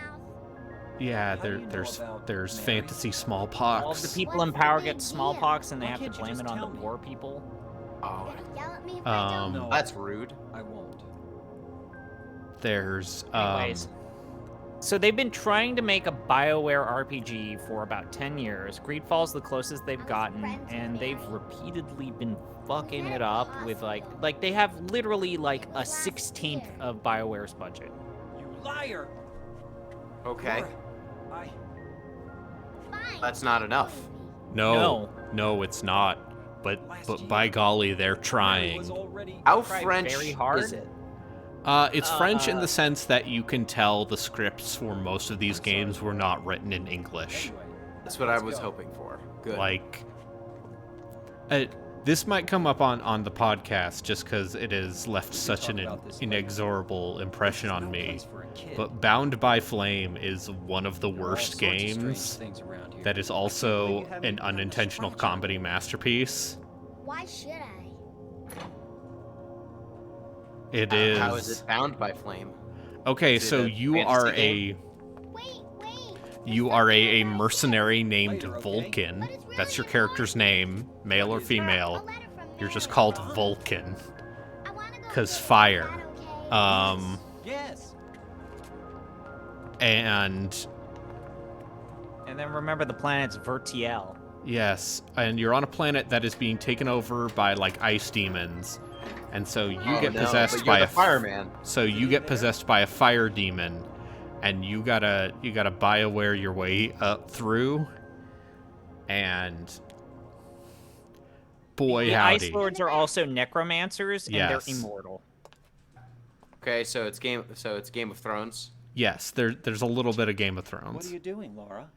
yeah, How do you know about there's Mary? fantasy All of smallpox. the people in power get smallpox, and they Why have to can't you blame just it on the tell me? poor people. Oh, No, that's rude. I won't. There's Anyways, so they've been trying to make a BioWare RPG for about 10 years. Greedfall's the closest they've gotten, and they've repeatedly been fucking it up with like they have literally like a 16th of BioWare's budget. You liar! Okay. Laura, That's not enough. no, it's not. But by golly, they're Mary trying. was already. How Tried French very hard. is it? It's French in the sense that you can tell the scripts for most of these games were not written in English. Anyway, That's what I let's was go. hoping for. Good. Like, this might come up on the podcast just because it has left such an inexorable impression on me. But Bound by Flame is one of the worst games that is also an unintentional comedy masterpiece. Why should I? It is. How is it bound by flame? Okay, Is it so a you fantasy are Wait. a mercenary named Vulcan. That's your character's name, male or female. You're just called Vulcan, cause fire. Yes. And And then remember the planet's Vertiel. yes, and you're on a planet that is being taken over by like ice demons, and so you get possessed but by you're a the fireman. So you get possessed by a fire demon, and you gotta BioWare your way up through, and boy The howdy. Ice Lords are also necromancers, and Yes. they're immortal. Okay, so it's Game of Thrones. Yes, there's a little bit of Game of What Thrones. are you doing, Laura?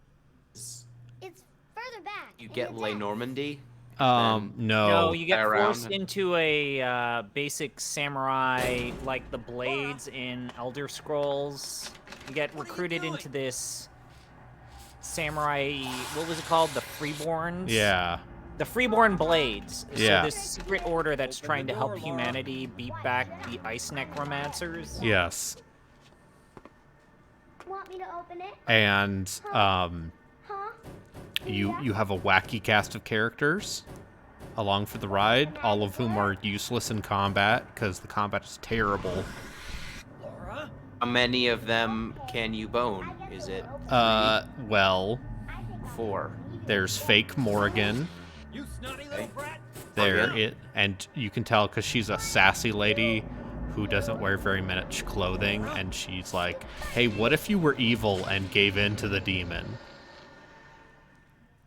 It's further back. You in get the Le depths. Normandy. No. No, you get around. forced into a basic samurai, like the blades in Elder Scrolls. You get recruited into this samurai. What was it called? The Freeborns. Yeah. The Freeborn Blades. Yeah. So this secret order that's trying to help humanity beat back the ice necromancers. Yes. Want me to open it? And Huh? you have a wacky cast of characters along for the ride, all of whom are useless in combat because the combat is terrible. Laura? How many of them can you bone? Is it Well, 4? there's fake Morrigan. You snotty little brat! There Okay. and you can tell because she's a sassy lady who doesn't wear very much clothing, and she's like, hey, what if you were evil and gave in to the demon?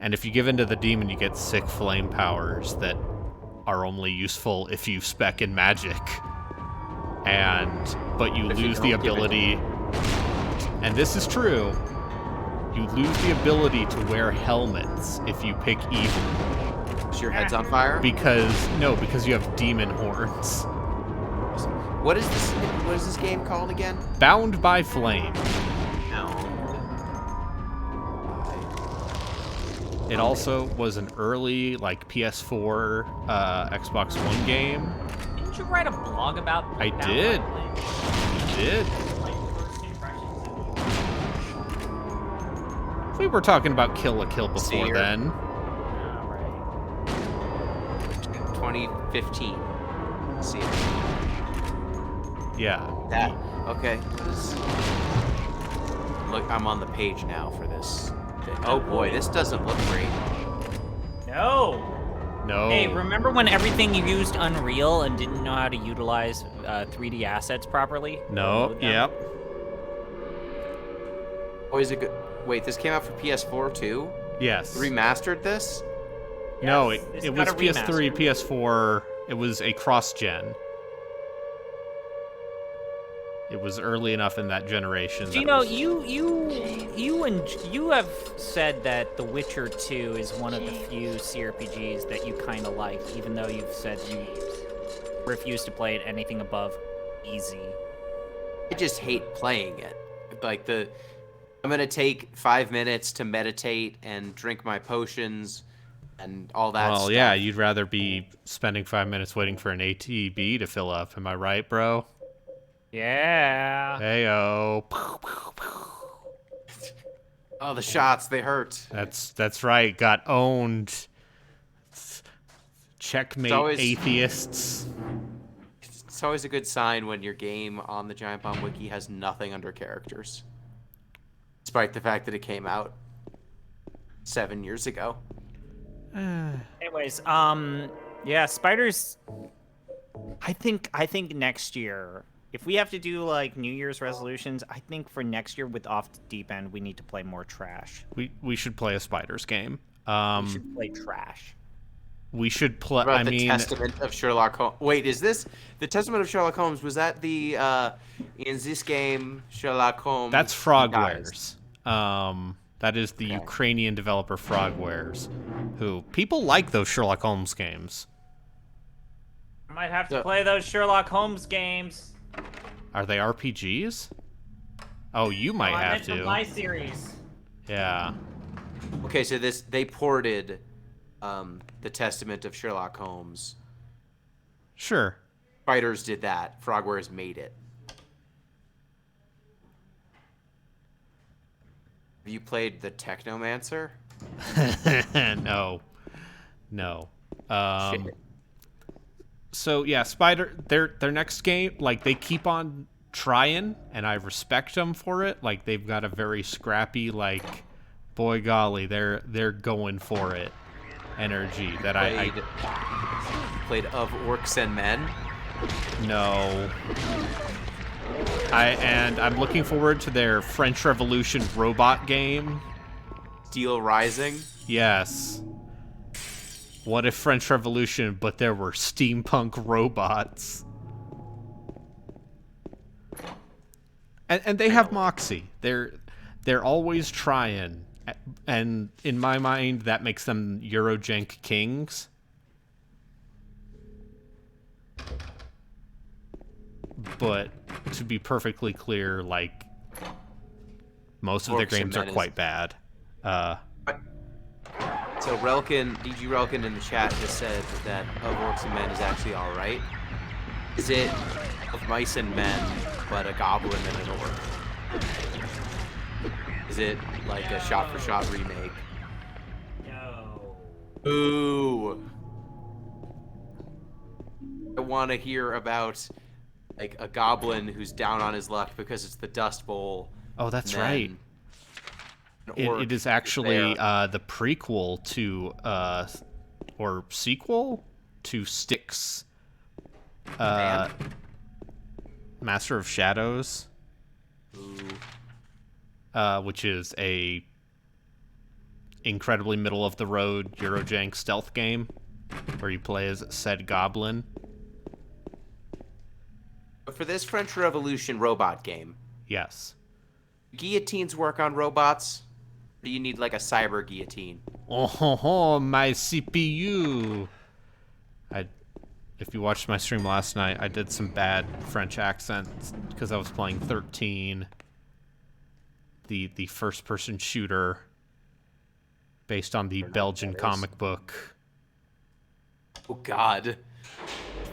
And if you give in to the demon, you get sick flame powers that are only useful if you spec in magic. But you If you lose the don't give it- ability, and this is true, you lose the ability to wear helmets if you pick evil. So your head's on fire? Because you have demon horns. What is this? What is this game called again? Bound by Flame. No. It also was an early, like, PS4, Xbox One game. Didn't you write a blog about? I Bound did. by Flame? You did. We were talking about Kill la Kill before Seer. then. 2015. See it. Yeah. That. Okay. Look, I'm on the page now for this. Oh boy, this doesn't look great. No. No. Hey, remember when everything you used Unreal and didn't know how to utilize 3D assets properly? No. Load them? Yep. Oh, is it good? Wait, this came out for PS4 too? Yes. Remastered this? No, Yes, it it's was got a PS3, remaster. PS4. It was a cross-gen. It was early enough in that generation. So, that you know, was- you have said that The Witcher 2 is one of the few CRPGs that you kind of like, even though you've said you refuse to play it anything above easy. I just hate playing it. like I'm gonna take 5 minutes to meditate and drink my potions and all that Well, stuff. yeah, you'd rather be spending 5 minutes waiting for an ATB to fill up. Am I right, bro? Yeah. Heyo. Oh, the shots, they hurt. That's right. Got owned. Checkmate, always- atheists. It's always a good sign when your game on the Giant Bomb Wiki has nothing under characters. Despite the fact that it came out 7 years ago. Anyways, yeah, spiders. I think next year, if we have to do like New Year's resolutions, I think for next year with Off the Deep End, we need to play more trash. We should play a spiders game. We should play trash. We should play. About I the mean, Testament of Sherlock Holmes. Wait, is this the Testament of Sherlock Holmes? Was that the in this game Sherlock Holmes? that's dies? Frogwares. That is the Okay. Ukrainian developer Frogwares, who people like those Sherlock Holmes games. I might have to So- play those Sherlock Holmes games. Are they RPGs? Oh, you might I have meant from to. my series. Yeah. Okay, so they ported the Testament of Sherlock Holmes. Sure. Spiders did that. Frogwares made it. Have you played the Technomancer? No. Shit. So yeah, Spider. Their next game, like they keep on trying, and I respect them for it. Like they've got a very scrappy, like, boy golly, they're going for it energy that I Played Of Orcs and Men. no. I'm looking forward to their French Revolution robot game. Steel Rising. Yes. What if French Revolution, but there were steampunk robots? And they have moxie. They're always trying, and in my mind, that makes them Eurojank kings. But to be perfectly clear, like most of their Orcs and games are Men is- quite bad. So Relkin, DG Relkin in the chat just said that Of Orcs and Men is actually alright. Is it Of Mice and Men, but a goblin and an orc? Is it like a shot-for-shot remake? No. Ooh. I want to hear about like a goblin who's down on his luck because it's the Dust Bowl. Oh, that's and right. then an orc It is actually there. the prequel to, or sequel to Styx, Man. Master of Shadows, Ooh. which is a incredibly middle of the road Eurojank stealth game where you play as said goblin. But for this French Revolution robot game, Yes. guillotines work on robots? Or do you need like a cyber guillotine? Oh, ho, ho, my CPU. If you watched my stream last night, I did some bad French accents because I was playing 13, the first-person shooter based on the Belgian that is. comic book. Oh God.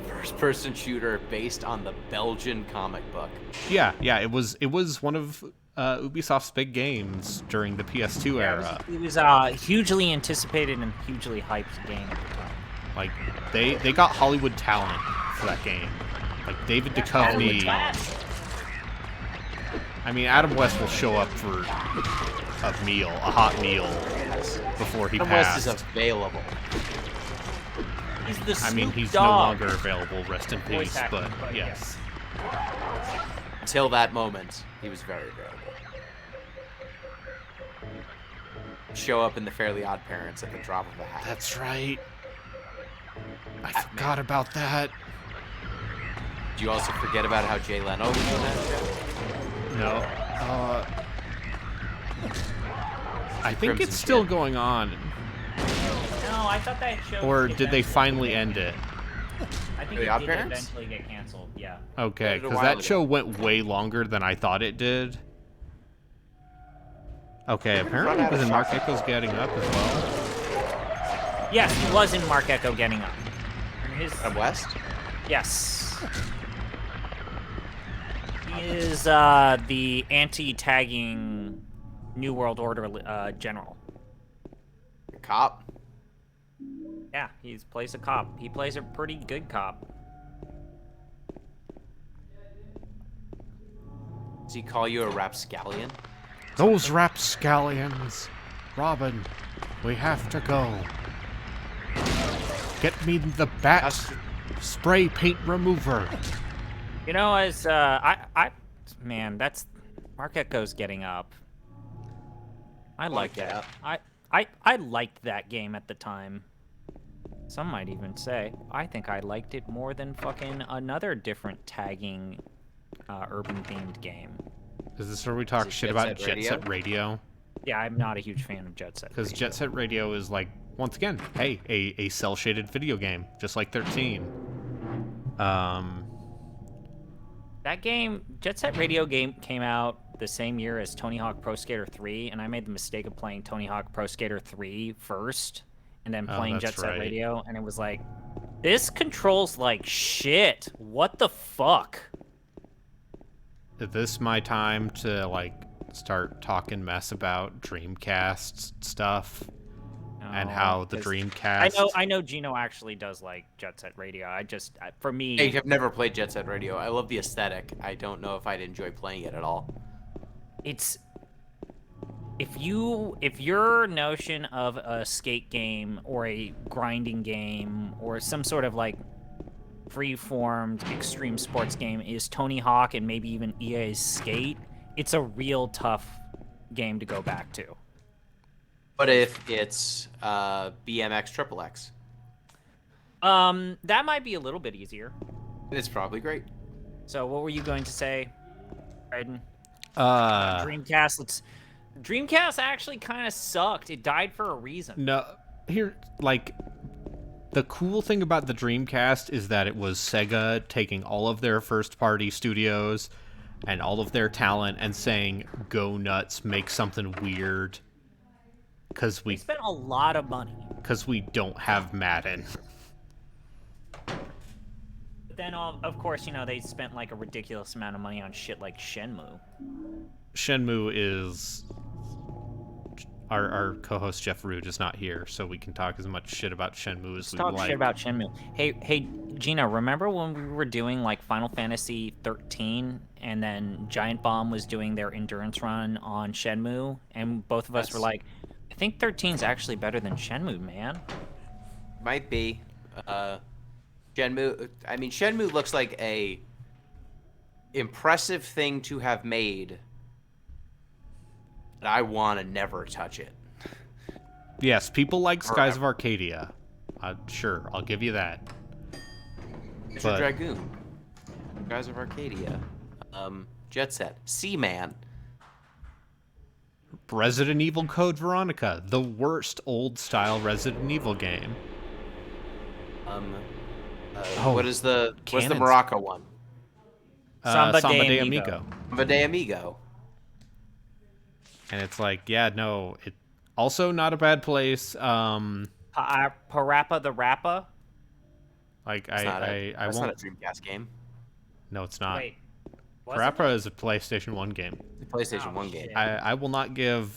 First-person shooter based on the Belgian comic book. Yeah, it was one of Ubisoft's big games during the PS2 era. It was a hugely anticipated and hugely hyped game at the time. Like they got Hollywood talent for that game. Like David Duchovny. I mean, Adam West will show up for a hot meal before he Adam West passed. is available. He's the I mean, Snoop he's Dogg. no longer available. Rest in Voice peace. acting, But but yes. Until that moment, he was very available. Show up in the Fairly Odd Parents at the drop of a hat. That's right. I forgot about that. Did you also forget about how Jay Leno was in that show? No. I think Crimson it's still Kid. going on. No, I thought that show. Or would did they eventually finally get end it? I think The it Odd did Parents? eventually get canceled. Yeah. Okay, Ended a because while that ago. show went way longer than I thought it did. Okay, apparently he was in Mark Echo's Getting Up as well. Yes, he was in Mark Echo Getting Up. His, West? yes. He is the anti-tagging New World Order general. Cop? Yeah, he plays a cop. He plays a pretty good cop. Does he call you a rapscallion? Those rapscallions. Robin, we have to go. Get me the bat spray paint remover. You know, as man, that's Mark Echo's Getting Up. I like that. I liked that game at the time. Some might even say I think I liked it more than fucking another different tagging urban themed game. Is this where we talk shit about Jet Set Radio? Yeah, I'm not a huge fan of Jet Set. Because Jet Set Radio is like, once again, hey, a cell shaded video game, just like 13. That game, Jet Set Radio game, came out the same year as Tony Hawk Pro Skater 3, and I made the mistake of playing Tony Hawk Pro Skater 3 first, and then playing Jet Set Radio, and it was like, this controls like shit. What the fuck? Is this my time to, like, start talking mess about Dreamcast stuff? And how the Dreamcast... I know Gino actually does like Jet Set Radio. For me... I have never played Jet Set Radio. I love the aesthetic. I don't know if I'd enjoy playing it at all. It's... If your notion of a skate game or a grinding game or some sort of like free-formed extreme sports game is Tony Hawk and maybe even EA's Skate, it's a real tough game to go back to. But if it's BMX XXX? That might be a little bit easier. It's probably great. So what were you going to say, Raiden? Dreamcast. Dreamcast actually kind of sucked. It died for a reason. No, the cool thing about the Dreamcast is that it was Sega taking all of their first-party studios and all of their talent and saying, go nuts, make something weird. Because we spent a lot of money. Because we don't have Madden. But then, of course, they spent like a ridiculous amount of money on shit like Shenmue. Shenmue is... Our co-host Jeff Rude is not here, so we can talk as much shit about Shenmue as we like. Talk shit about Shenmue. Hey, Gina, remember when we were doing like Final Fantasy 13, and then Giant Bomb was doing their endurance run on Shenmue, and both of us were like, I think 13's actually better than Shenmue, man. Might be. Shenmue looks like a impressive thing to have made. I want to never touch it. Yes, people like Skies of Arcadia. Sure, I'll give you that. Mr. Dragoon. Skies of Arcadia. Jet Set. Seaman. Resident Evil Code Veronica. The worst old-style Resident Evil game. What's the Morocco one? Samba de Amigo. Samba de Amigo. And it's like, yeah, no, it also not a bad place. Parappa the Rappa? Like, That's not a won't... Dreamcast game. No, it's not. Wait. Parappa is a PlayStation 1 game. The PlayStation 1 game. I will not give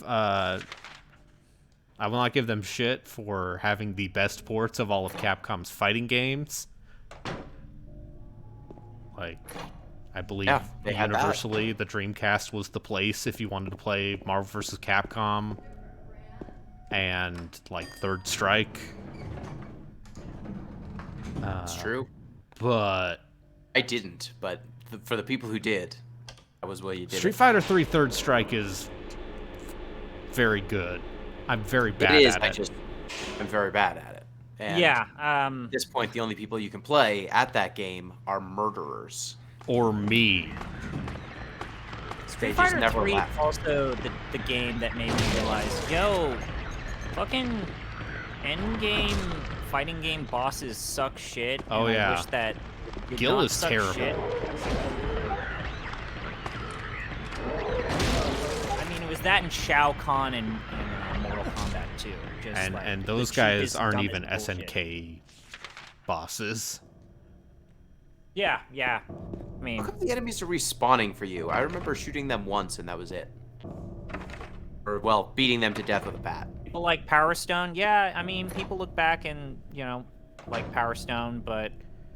them shit for having the best ports of all of Capcom's fighting games. Like, I believe universally the Dreamcast was the place if you wanted to play Marvel vs. Capcom and like Third Strike. It's true. But I didn't, but for the people who did, that was what you did. Street Fighter 3 Third Strike is very good. I'm very bad at it. I'm very bad at it. And at this point, the only people you can play at that game are murderers. Or me. Street Fighter 3 is also the game that made me realize, yo, fucking endgame fighting game bosses suck shit. Oh, and yeah. I wish that Gil is terrible. Shit. I mean, it was that and Shao Kahn and Mortal Kombat 2. Just And the those guys cheapest, aren't dumbest even bullshit. SNK bosses. Yeah. I mean, How come the enemies are respawning for you? I remember shooting them once and that was it. Or, well, beating them to death with a bat. people like Power Stone. Yeah, I mean, people look back and, like Power Stone, but,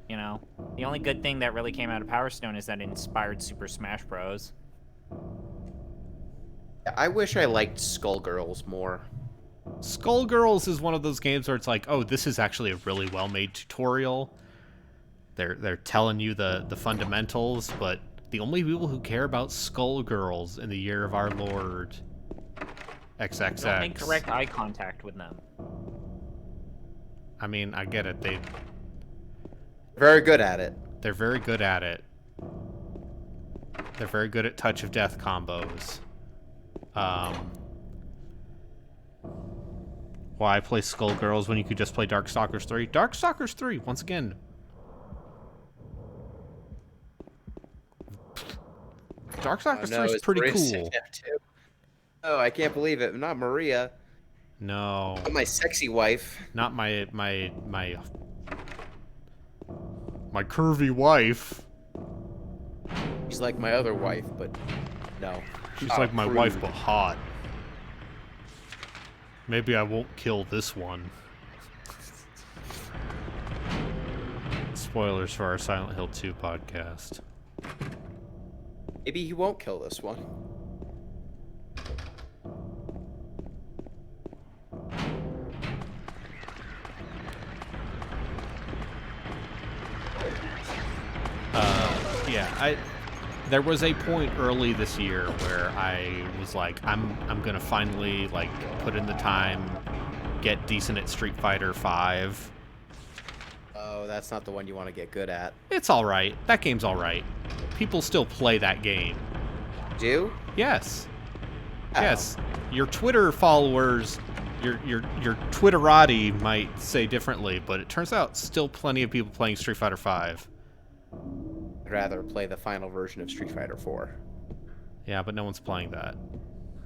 the only good thing that really came out of Power Stone is that it inspired Super Smash Bros. I wish I liked Skullgirls more. Skullgirls is one of those games where it's like, oh, this is actually a really well-made tutorial. They're telling you the fundamentals, but the only people who care about Skullgirls in the year of our Lord XXX. Don't make direct eye contact with them. I mean, I get it. Very good at it. They're very good at it. They're very good at touch of death combos. Why play Skullgirls when you could just play Darkstalkers 3? Darkstalkers 3, once again. Darkstalkers 3 is pretty cool. Oh, I can't believe it. Not Maria. No. Not my sexy wife. Not my curvy wife. She's like my other wife, but no. She's Not like my crude. wife, but hot. Maybe I won't kill this one. Spoilers for our Silent Hill 2 podcast. Maybe he won't kill this one. Yeah, there was a point early this year where I was like, I'm gonna finally like put in the time, get decent at Street Fighter 5. Oh, that's not the one you want to get good at. It's all right. That game's all right. People still play that game. Do? Yes. Oh. Yes. Your Twitter followers, your Twitterati might say differently, but it turns out still plenty of people playing Street Fighter 5. I'd rather play the final version of Street Fighter 4. Yeah, but no one's playing that.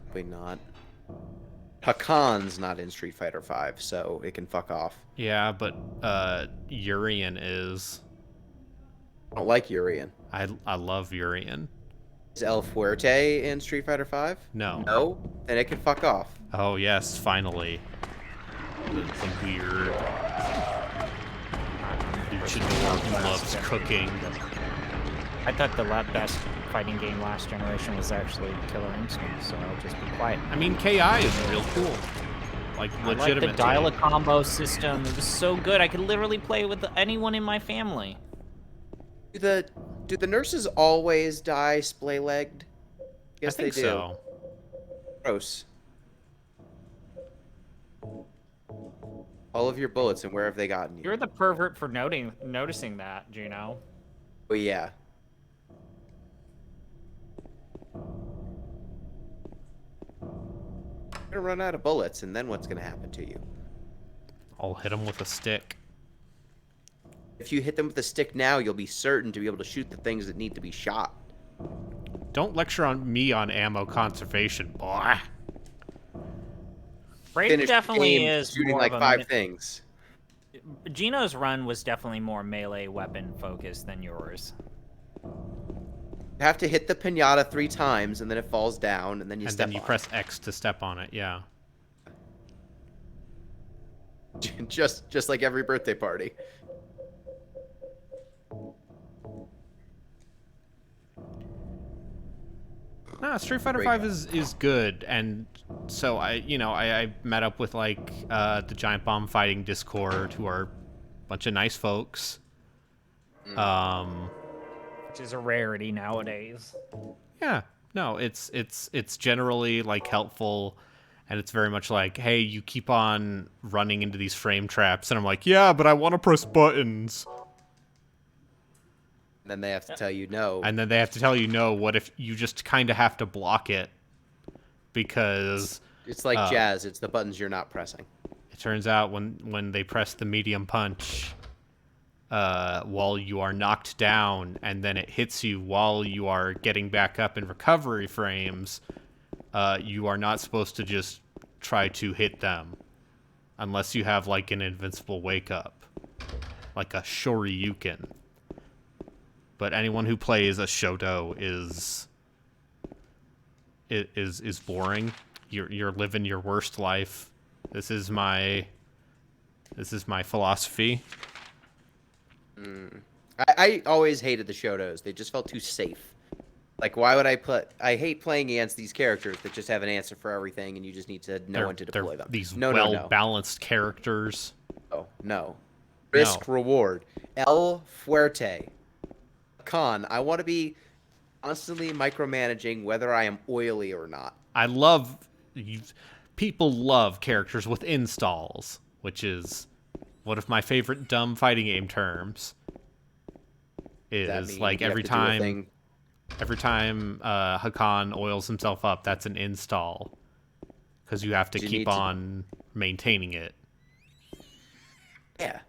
Probably not. Hakan's not in Street Fighter 5, so it can fuck off. Yeah, but Urien is. I don't like Urien. I love Urien. Is El Fuerte in Street Fighter 5? No. No? Then it can fuck off. Oh yes, finally. The weird luchador who loves cooking. I thought the best fighting game last generation was actually Killer Instinct, so I'll just be quiet. I mean, KI is real cool. Like, I like legitimately. the dial-a-combo system. It was so good. I could literally play with anyone in my family. Do the nurses always die splay-legged? Yes, I think they do. so. Gross. All of your bullets, and where have they gotten you? You're the pervert for noticing that, Gino. Oh, yeah. You're gonna run out of bullets, and then what's gonna happen to you? I'll hit him with a stick. If you hit them with a stick now, you'll be certain to be able to shoot the things that need to be shot. Don't lecture on me on ammo conservation, boy. Brayden Finish the definitely game is shooting more like of a 5 things. Gino's run was definitely more melee weapon focused than yours. You have to hit the pinata 3 times, and then it falls down, and then you And step then you on press X to step on it, yeah. it. just like every birthday party. Nah, Street Fighter 5 is good, and so I met up with like the Giant Bomb Fighting Discord, who are a bunch of nice folks. Which is a rarity nowadays. Yeah, no, it's generally like helpful, and it's very much like, hey, you keep on running into these frame traps, and I'm like, yeah, but I want to press buttons. And then they have to tell you no. And then they have to tell you no. What if you just kind of have to block it? Because It's like jazz. It's the buttons you're not pressing. it turns out when they press the medium punch, while you are knocked down, and then it hits you while you are getting back up in recovery frames, you are not supposed to just try to hit them unless you have like an invincible wake up, like a Shoryuken. But anyone who plays a Shoto is boring. You're living your worst life. This is my philosophy. I always hated the Shotos. They just felt too safe. Like, why would I hate playing against these characters that just have an answer for everything, and you just need to know when to deploy They're them. these No. well-balanced characters. Oh, no. Risk, reward. El Fuerte. Con, I want to be constantly micromanaging whether I am oily or not. I love... People love characters with installs, which is one of my favorite dumb fighting game terms. Is like every time Hakan oils himself up, that's an install. Because you have to keep on maintaining it. Yeah.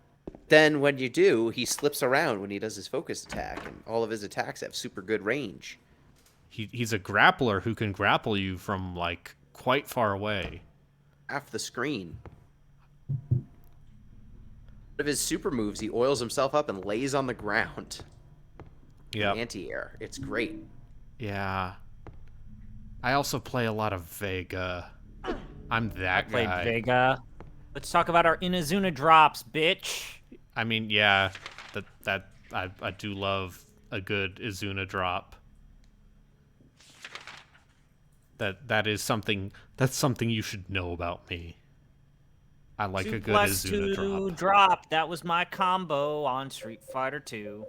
Then when you do, he slips around when he does his focus attack, and all of his attacks have super good range. He's a grappler who can grapple you from, like, quite far away. Half the screen. One of his super moves, he oils himself up and lays on the ground. Yeah. Anti-air. It's great. Yeah. I also play a lot of Vega. I'm that Played guy. Vega. Let's talk about our Inazuna drops, bitch. I mean, yeah, I do love a good Izuna drop. That's something you should know about me. I like a good Izuna 2+2 drop. drop. That was my combo on Street Fighter 2.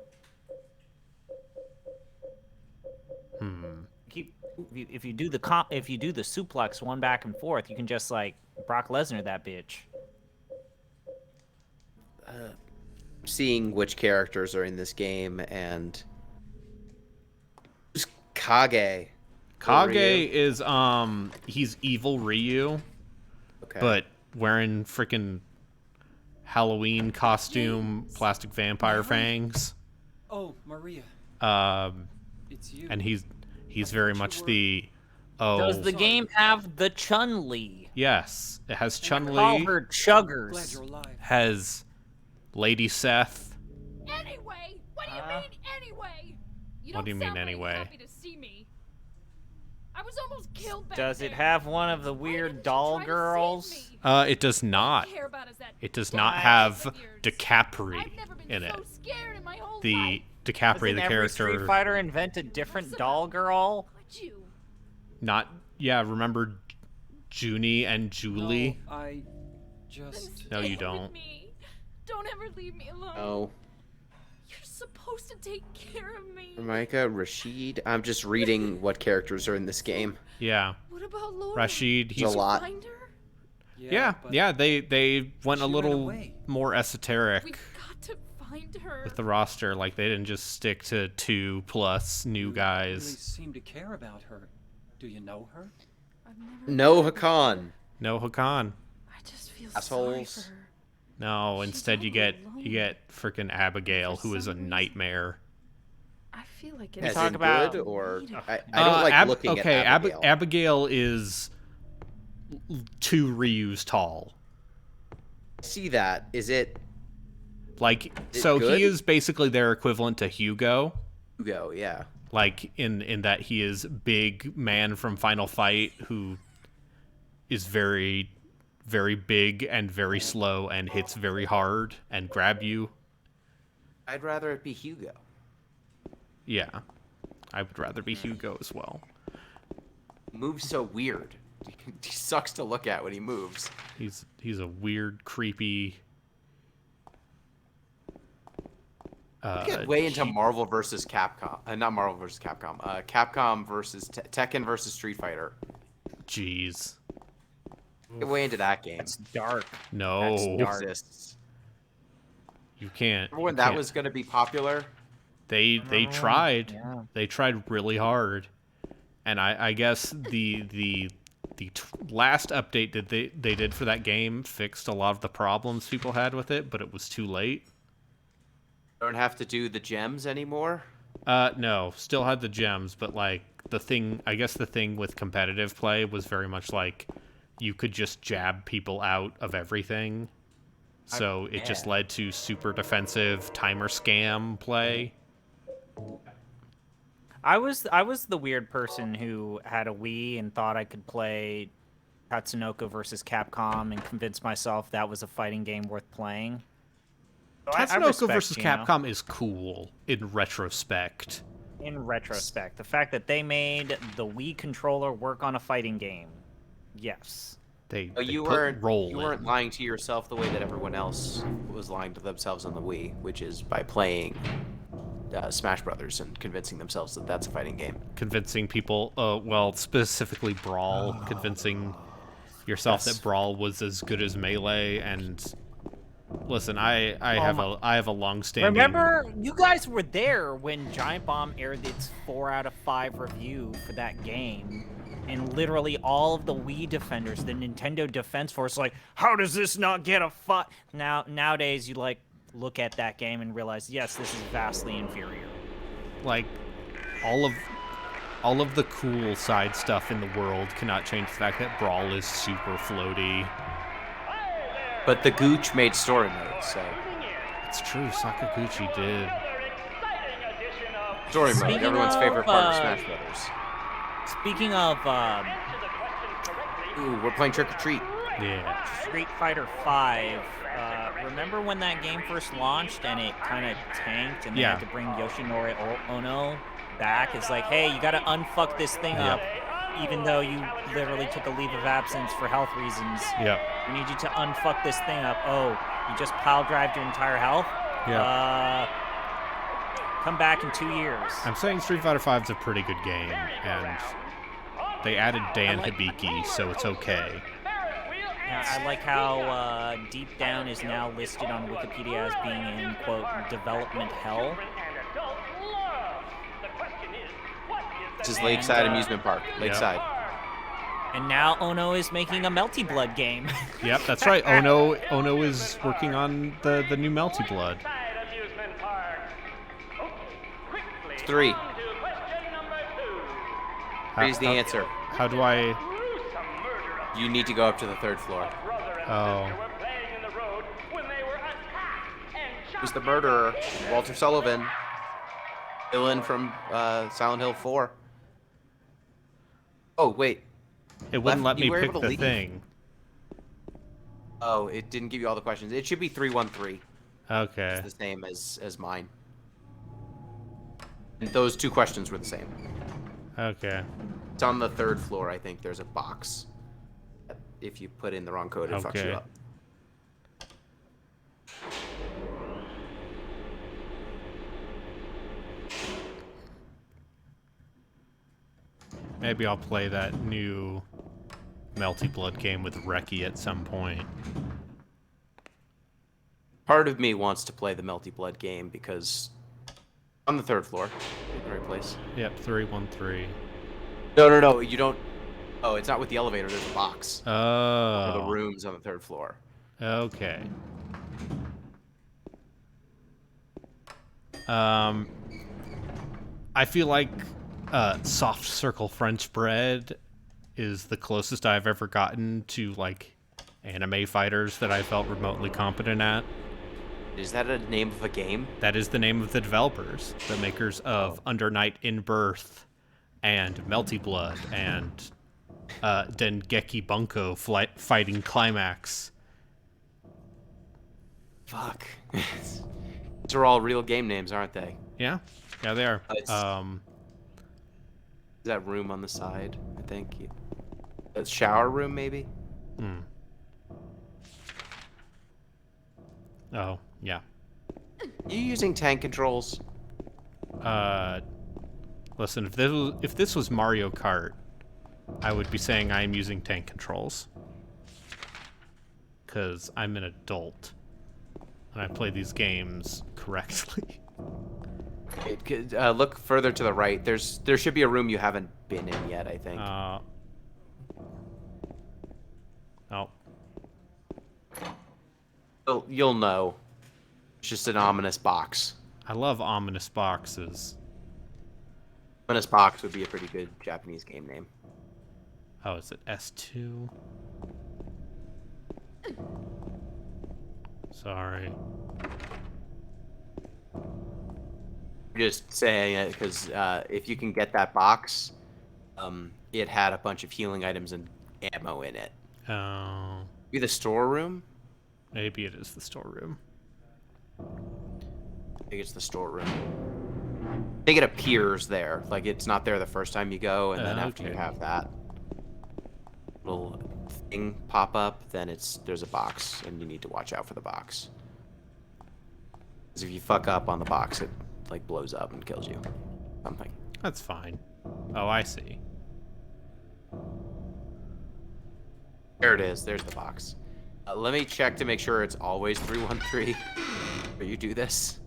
If you do the suplex one back and forth, you can just like Brock Lesnar that bitch. Seeing which characters are in this game, and who's Kage? Kage is he's evil Ryu, Okay. but wearing freaking Halloween costume, plastic vampire fangs. Oh, Maria, it's you. And he's very much the Does the game have the Chun-Li? Yes, it has Call Chun-Li, her Glad Chuggers. you're alive. has Lady Seth. Anyway, what do you mean anyway? You What do you don't mean sound very anyway? happy to see me. I was almost killed back Does it there. have one of the Why weird didn't you doll try to save girls? me? It does not. All I care about is that It does damn not knife have of yours. DiCaprio I've never been in it. so scared in my whole The life. DiCaprio, Doesn't the every Street character, Fighter invent a different doll girl? Would you? not remember Junie and Julie? No, I just... No, you Stay don't. with me. Don't ever leave me alone. Oh, You're supposed to take care of me. Micah, Rashid. I'm just reading what characters are in this game. Yeah, What about Laura? Rashid. There's a lot. Find her? Yeah, but they went she a ran little away. more esoteric We've got to find her. with the roster. Like, they didn't just stick to 2+ new you really guys. seem to care about her. Do you know her? I've never No met her Hakan. before. No Hakan. I just feel Assholes. sorry for her. No, She's instead you all get alone. freaking Abigail, For who is a some reason. nightmare. I feel like As it's talk in about- good, or Need I don't like looking okay, at Abigail. Abigail is 2 Ryus tall. See that? Is it Like, Is so it good? he is basically their equivalent to Hugo. Hugo? Yeah. Like, in that he is big man from Final Fight who is very, very big and very slow and hits very hard and grab you. I'd rather it be Hugo. Yeah. I would rather be Hugo as well. Moves so weird. He sucks to look at when he moves. He's a weird, creepy. Get way into Marvel versus Capcom. Not Marvel versus Capcom. Capcom versus Tekken versus Street Fighter. Jeez. Get way into that game. That's dark. No. That's dark. Exists. You can't. Remember when you that can't. was going to be popular? They tried. Yeah. They tried really hard. And I guess the last update that they did for that game fixed a lot of the problems people had with it, but it was too late. Don't have to do the gems anymore. No, still had the gems, but like the thing with competitive play was very much like you could just jab people out of everything. So it just led to super defensive timer scam play. I was the weird person who had a Wii and thought I could play Tatsunoko versus Capcom and convince myself that was a fighting game worth playing. So Tatsunoko versus Capcom is cool in retrospect. In retrospect, the fact that they made the Wii controller work on a fighting game, yes. You weren't lying to yourself the way that everyone else was lying to themselves on the Wii, which is by playing Smash Brothers and convincing themselves that that's a fighting game. Convincing people, well, specifically Brawl, convincing yourself that Brawl was as good as Melee. And listen, I have a long-standing. Remember, you guys were there when Giant Bomb aired its 4 out of 5 review for that game. And literally all of the Wii defenders, the Nintendo Defense Force, like, how does this not get a fuck? Nowadays, you like look at that game and realize, yes, this is vastly inferior. Like, all of the cool side stuff in the world cannot change the fact that Brawl is super floaty. But the Gooch made story mode, so it's true. Sakaguchi did. Story mode, everyone's favorite part of Smash Brothers. Speaking of, ooh, we're playing Trick or Treat. Yeah. Street Fighter V. Remember when that game first launched and it kind of tanked and they had to bring Yoshinori Ono back? It's like, hey, you got to unfuck this thing up, even though you literally took a leave of absence for health reasons. Yeah. We need you to unfuck this thing up. Oh, you just pile drived your entire health? Yeah. Come back in 2 years. I'm saying Street Fighter V is a pretty good game, and they added Dan Hibiki, so it's okay. I like how Deep Down is now listed on Wikipedia as being in, quote, development hell. This is Lakeside Amusement Park. Lakeside. And now Ono is making a Melty Blood game. Yep, that's right. Ono is working on the new Melty Blood. 3. 3's the answer. How do I... You need to go up to the 3rd floor. Oh. Who's the murderer? Walter Sullivan. Villain from Silent Hill 4. Oh, wait. It wouldn't let me pick the thing. Oh, it didn't give you all the questions. It should be 313. Okay. It's the same as mine. And those 2 questions were the same. Okay. It's on the 3rd floor, I think. There's a box. If you put in the wrong code, it fucks you up. Maybe I'll play that new Melty Blood game with Reki at some point. Part of me wants to play the Melty Blood game because on the 3rd floor, in the right place. Yep, 313. No, you don't. Oh, it's not with the elevator. There's a box. Oh. For the rooms on the 3rd floor. Okay. I feel like soft circle French bread is the closest I've ever gotten to like anime fighters that I felt remotely competent at. Is that a name of a game? That is the name of the developers, the makers of Under Night in Birth and Melty Blood and Dengeki Bunko Fighting Climax. Fuck. These are all real game names, aren't they? Yeah, they are. Is that room on the side, I think. That shower room, maybe? Oh, yeah. You using tank controls? Listen, if this was Mario Kart, I would be saying I am using tank controls. Because I'm an adult. And I play these games correctly. Look further to the right. There should be a room you haven't been in yet, I think. Oh. You'll know. It's just an ominous box. I love ominous boxes. Luminous Box would be a pretty good Japanese game name. Oh, is it S2? Sorry. Just saying it because if you can get that box, it had a bunch of healing items and ammo in it. Oh. Be the storeroom? Maybe it is the storeroom. I think it's the storeroom. I think it appears there. Like, it's not there the first time you go, and then after you Okay. have that little thing pop up, then there's a box, and you need to watch out for the box. Because if you fuck up on the box, it, like, blows up and kills you. Something. That's fine. Oh, I see. There it is. There's the box. Let me check to make sure it's always 313 where you do this.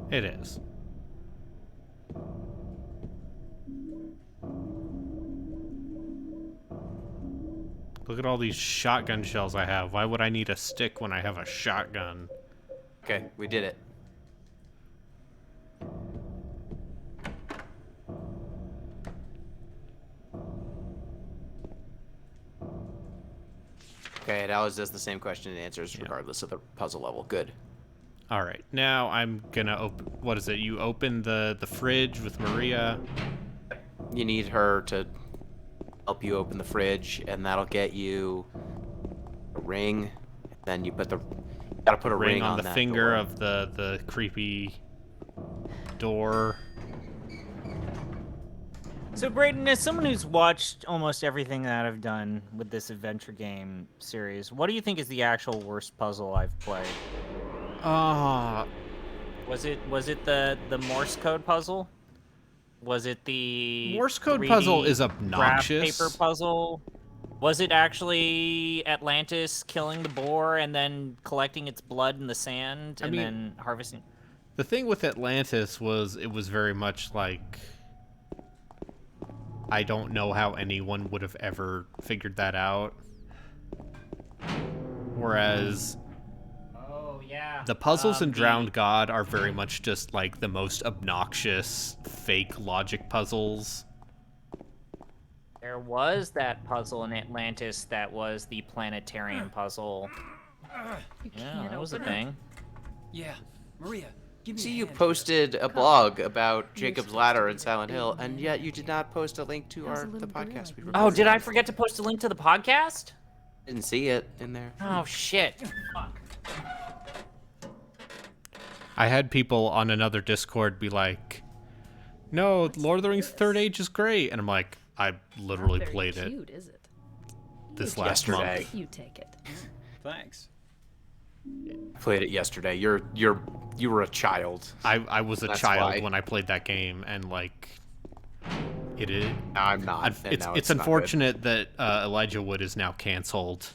It is. Look at all these shotgun shells I have. Why would I need a stick when I have a shotgun? Okay, we did it. Okay, it always does the same question and answers regardless of the puzzle level. Good. All right, now I'm gonna open. What is it? You open the fridge with Maria. You need her to help you open the fridge, and that'll get you a ring. Then you gotta put a ring on the that finger door. of the creepy door. So, Brayden, as someone who's watched almost everything that I've done with this adventure game series, what do you think is the actual worst puzzle I've played? Was it the Morse code puzzle? Was it the Morse code 3D puzzle is graph obnoxious. paper puzzle? Was it actually Atlantis killing the boar and then collecting its blood in the sand and then harvesting? The thing with Atlantis was it was very much like I don't know how anyone would have ever figured that out. Whereas the puzzles in Drowned God are very much just like the most obnoxious fake logic puzzles. There was that puzzle in Atlantis that was the planetarium puzzle. Yeah, that was a thing. Yeah, Maria, give me See, a you hand posted a blog about Jacob's Ladder in Silent Hill, and yet you did not post a link to How's a the little girl podcast. like We me? Oh, did I forget to post a link to the podcast? didn't see it in there. Oh, shit. Fuck. I had people on another Discord be like, "No, Lord of the Rings Third Age is great," and I'm like, "I literally Not very played cute, it is it? this last month." Yesterday. You take it. Thanks. Played it yesterday. You were a child. I was a That's child why. when I played that game, and like, it is. Now I'm not. and It's now it's not good. unfortunate that Elijah Wood is now canceled,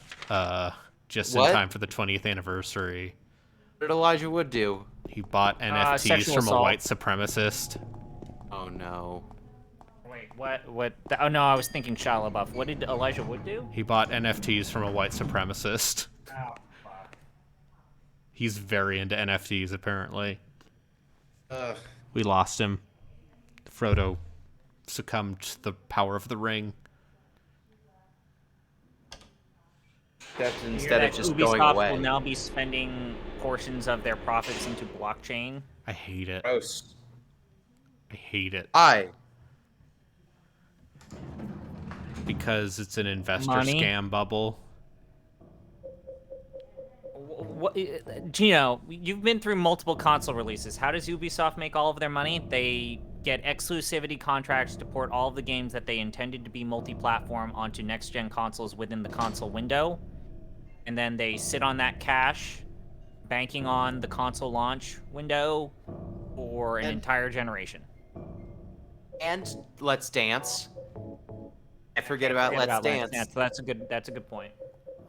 just in What? time for the 20th anniversary. What did Elijah Wood do? He bought NFTs sexual from a assault. white supremacist. Oh no. Wait, what? Oh, no, I was thinking Shia LaBeouf. What did Elijah Wood do? He bought NFTs from a white supremacist. Oh, fuck. He's very into NFTs, apparently. Ugh. We lost him. Frodo succumbed to the power of the ring. That's You hear instead that of just Ubisoft going away. will now be spending portions of their profits into blockchain. I hate it. Gross. I hate it. Hi. Because it's an investor Money? scam bubble. What, Gino, you've been through multiple console releases. How does Ubisoft make all of their money? They get exclusivity contracts to port all of the games that they intended to be multi-platform onto next-gen consoles within the console window. And then they sit on that cash, banking on the console launch window for an entire generation. And Let's Dance. I forget about Let's Dance. So that's a good point.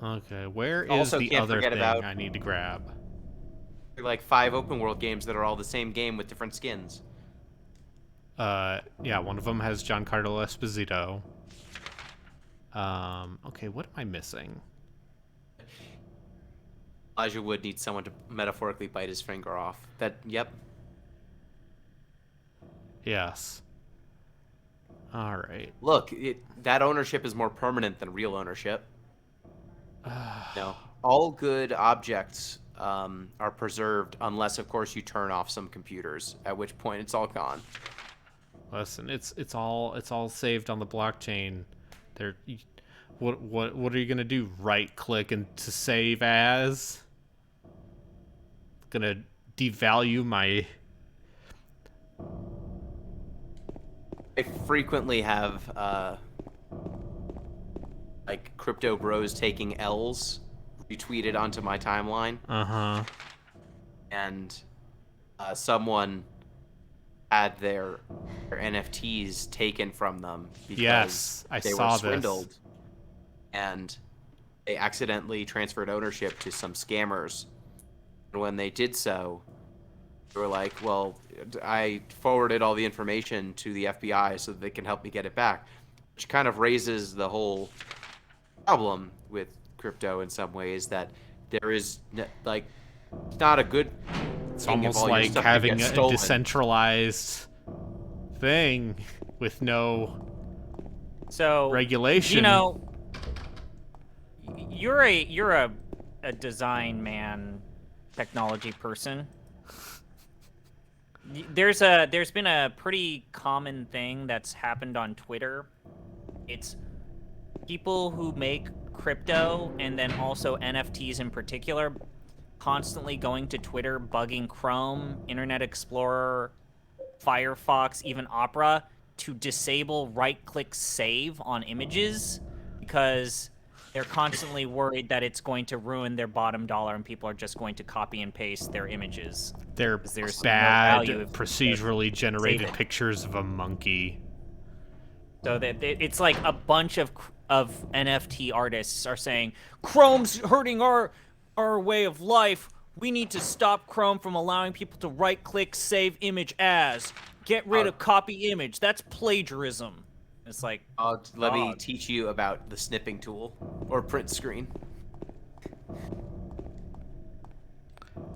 Okay, where is Also the can't other forget thing about- I need to grab? Like 5 open world games that are all the same game with different skins. Yeah, one of them has Giancarlo Esposito. Okay, what am I missing? Elijah Wood needs someone to metaphorically bite his finger off. Yep. Yes. All right. Look, that ownership is more permanent than real ownership. No, all good objects are preserved unless, of course, you turn off some computers. At which point, it's all gone. Listen, it's all saved on the blockchain. There, what are you gonna do? Right click and to save as? Gonna devalue my. I frequently have like crypto bros taking L's retweeted onto my timeline, and someone had their NFTs taken from them because Yes, I they saw were this. swindled, and they accidentally transferred ownership to some scammers. And when they did so, they were like, well, I forwarded all the information to the FBI so that they can help me get it back, which kind of raises the whole problem with crypto in some ways, that there is like not a good. It's thing if almost all your like stuff having gets a stolen. decentralized thing with no So regulation. You know, you're a design man, technology person. There's been a pretty common thing that's happened on Twitter. It's people who make crypto and then also NFTs in particular constantly going to Twitter, bugging Chrome, Internet Explorer, Firefox, even Opera to disable right-click save on images because they're constantly worried that it's going to ruin their bottom dollar and people are just going to copy and paste their images. They're There's no bad, value if- procedurally generated it. pictures of a monkey. So that it's like a bunch of NFT artists are saying Chrome's hurting our way of life. We need to stop Chrome from allowing people to right-click save image as. Get rid of copy image. That's plagiarism. It's like, Let me teach you about the snipping tool or print screen.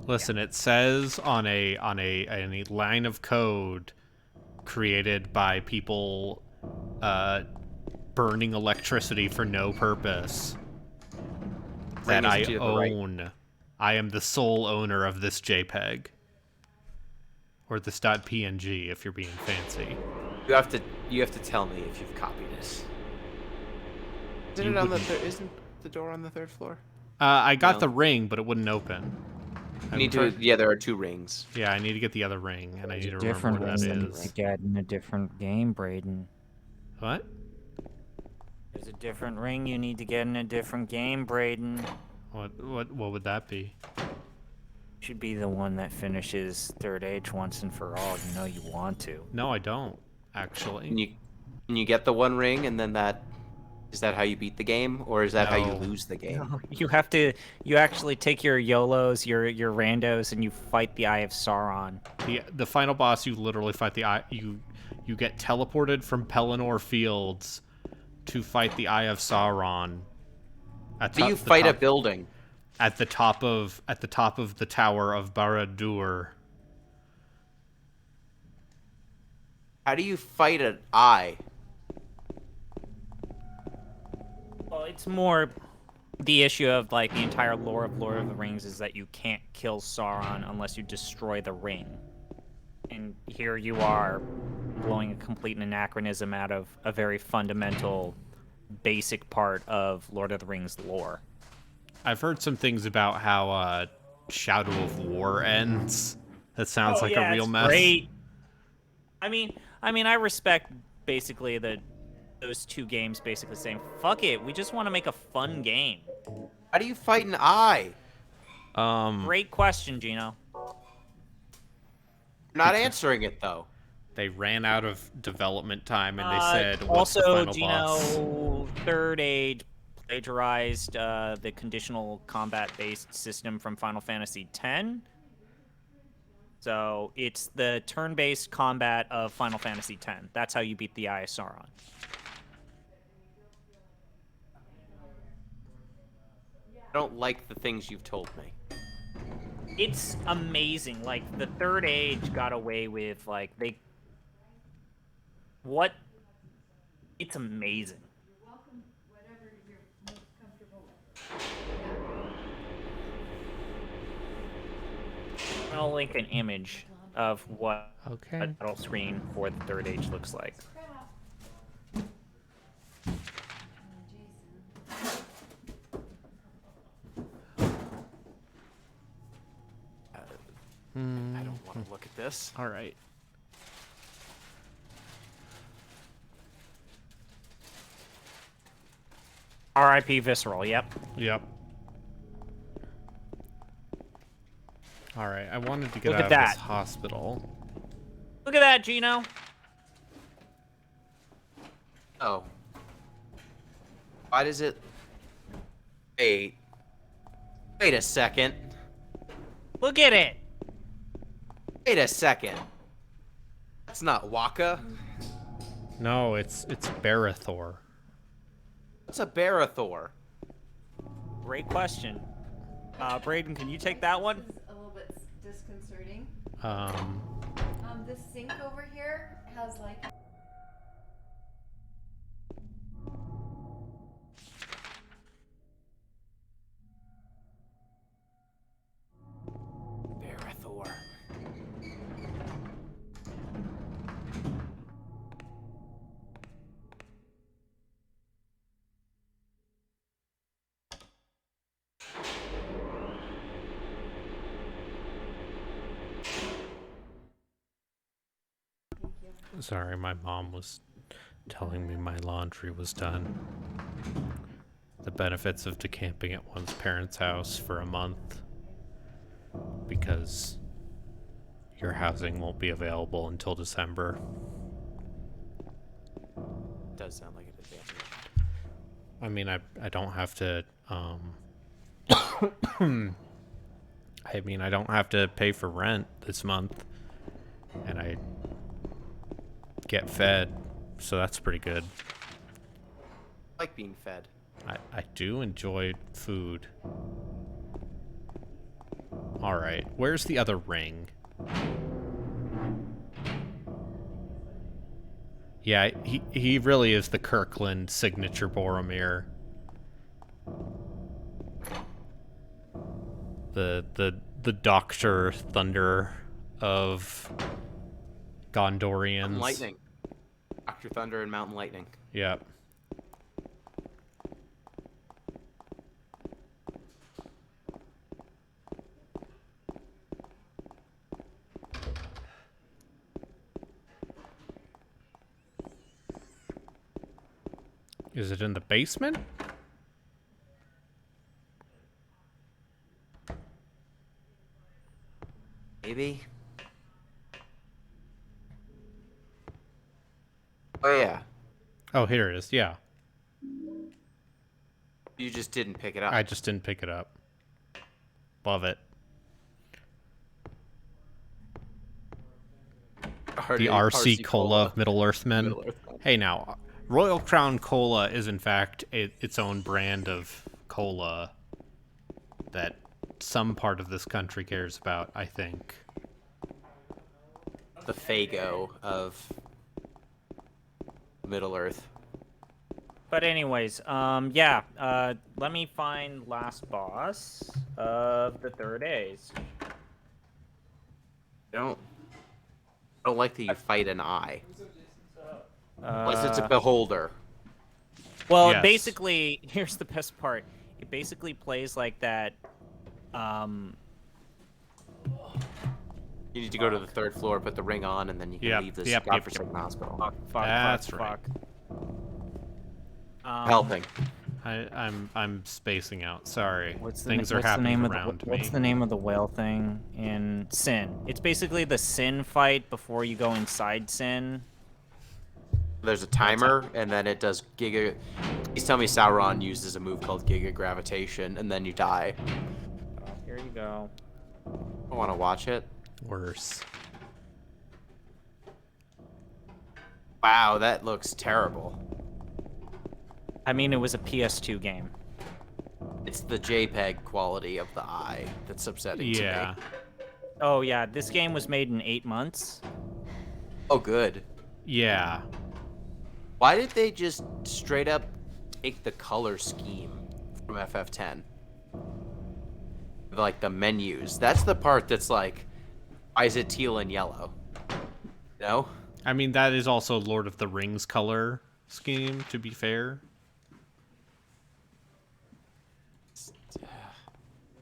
Listen, it says on a line of code created by people burning electricity for no purpose that Bring us I to the right. own. I am the sole owner of this JPEG. Or this .png if you're being fancy. You have to tell me if you've copied this. Isn't the door on the third floor? I got No. the ring, but it wouldn't open. You need to. Yeah, there are 2 rings. Yeah, I need to get the other ring, and I need to remember different what that ring you need is. to get in a different game, Braden. What? There's a different ring you need to get in a different game, Braden. What would that be? Should be the one that finishes Third Age once and for all. You know you want to. No, I don't, actually. Can you get the 1 ring and then is that how you beat the game, or is that how you No. lose the game? You have to. You actually take your YOLOs, your randos, and you fight the Eye of Sauron. The final boss, you literally fight the eye. You get teleported from Pelennor Fields to fight the Eye of Sauron. Do you fight a building? At the top of the tower of Barad-dûr. How do you fight an eye? Well, it's more the issue of like the entire lore of Lord of the Rings is that you can't kill Sauron unless you destroy the ring. And here you are blowing a complete anachronism out of a very fundamental, basic part of Lord of the Rings lore. I've heard some things about how Shadow of War ends. That sounds like a real mess. Great. I mean, I respect basically those 2 games basically saying, fuck it, we just want to make a fun game. How do you fight an eye? Great question, Gino. You're not answering it though. They ran out of development time, and they said, "What's also, the final boss?" Gino, Third Age plagiarized the conditional combat-based system from Final Fantasy X. So it's the turn-based combat of Final Fantasy X. That's how you beat the Eye of Sauron. I don't like the things you've told me. It's amazing. Like, the Third Age got away with, like, what It's amazing. I'll link an image of what Okay. a title screen for the Third Age looks like. I don't want to look at this. All right. R.I.P. Visceral. Yep. Yep. All right. I wanted to get Look out at of this that. hospital. Look at that, Gino. Oh. Why does it... Wait. Wait a second. Look at it. Wait a second. That's not Waka. No, it's Barathor. What's a Barathor? Great question. Braden, can you take that one? This is a little bit disconcerting. Um. This sink over here has like. Barathor. Sorry, my mom was telling me my laundry was done. The benefits of decamping at one's parents' house for a month because your housing won't be available until December. Does sound like an advantage. I mean, I don't have to, I mean, I don't have to pay for rent this month, and I get fed, so that's pretty good. I like being fed. I do enjoy food. Alright, where's the other ring? Yeah, he really is the Kirkland signature Boromir. The Doctor Thunder of Gondorians. Mountain Lightning. Dr. Thunder and Mountain Lightning. Yep. Is it in the basement? Maybe. Oh yeah. Oh, here it is. Yeah. You just didn't pick it up. I just didn't pick it up. Love it. The RC Cola of Middle-earthmen. Middle-earthmen. Hey now, Royal Crown Cola is in fact its own brand of cola that some part of this country cares about, I think. The Fago of Middle-earth. But anyways, yeah, let me find last boss of the Third Age. I don't like that you fight an eye. Unless it's a Uh, beholder. Well, Yes. basically, here's the best part. It basically plays like that. You need to go to the third floor, put the ring on, and then you can Yep, leave this yep, godforsaken hospital. Fuck, That's fuck, right. fuck. Helping. I'm spacing out. Sorry. What's the Things na- are what's the happening name around of the, me. What's the name of the whale thing in Sin? It's basically the Sin fight before you go inside Sin. There's a timer, and then it does Giga... Please tell me Sauron uses a move called Giga Gravitation, and then you die. Here you go. I want to watch it. Worse. Wow, that looks terrible. I mean, it was a PS2 game. It's the JPEG quality of the eye that's upsetting to Yeah. me. Oh yeah, this game was made in 8 months. Oh, good. Yeah. Why did they just straight up take the color scheme from FF10? Like the menus. That's the part that's like, why is it teal and yellow? No? I mean, that is also Lord of the Rings color scheme, to be fair.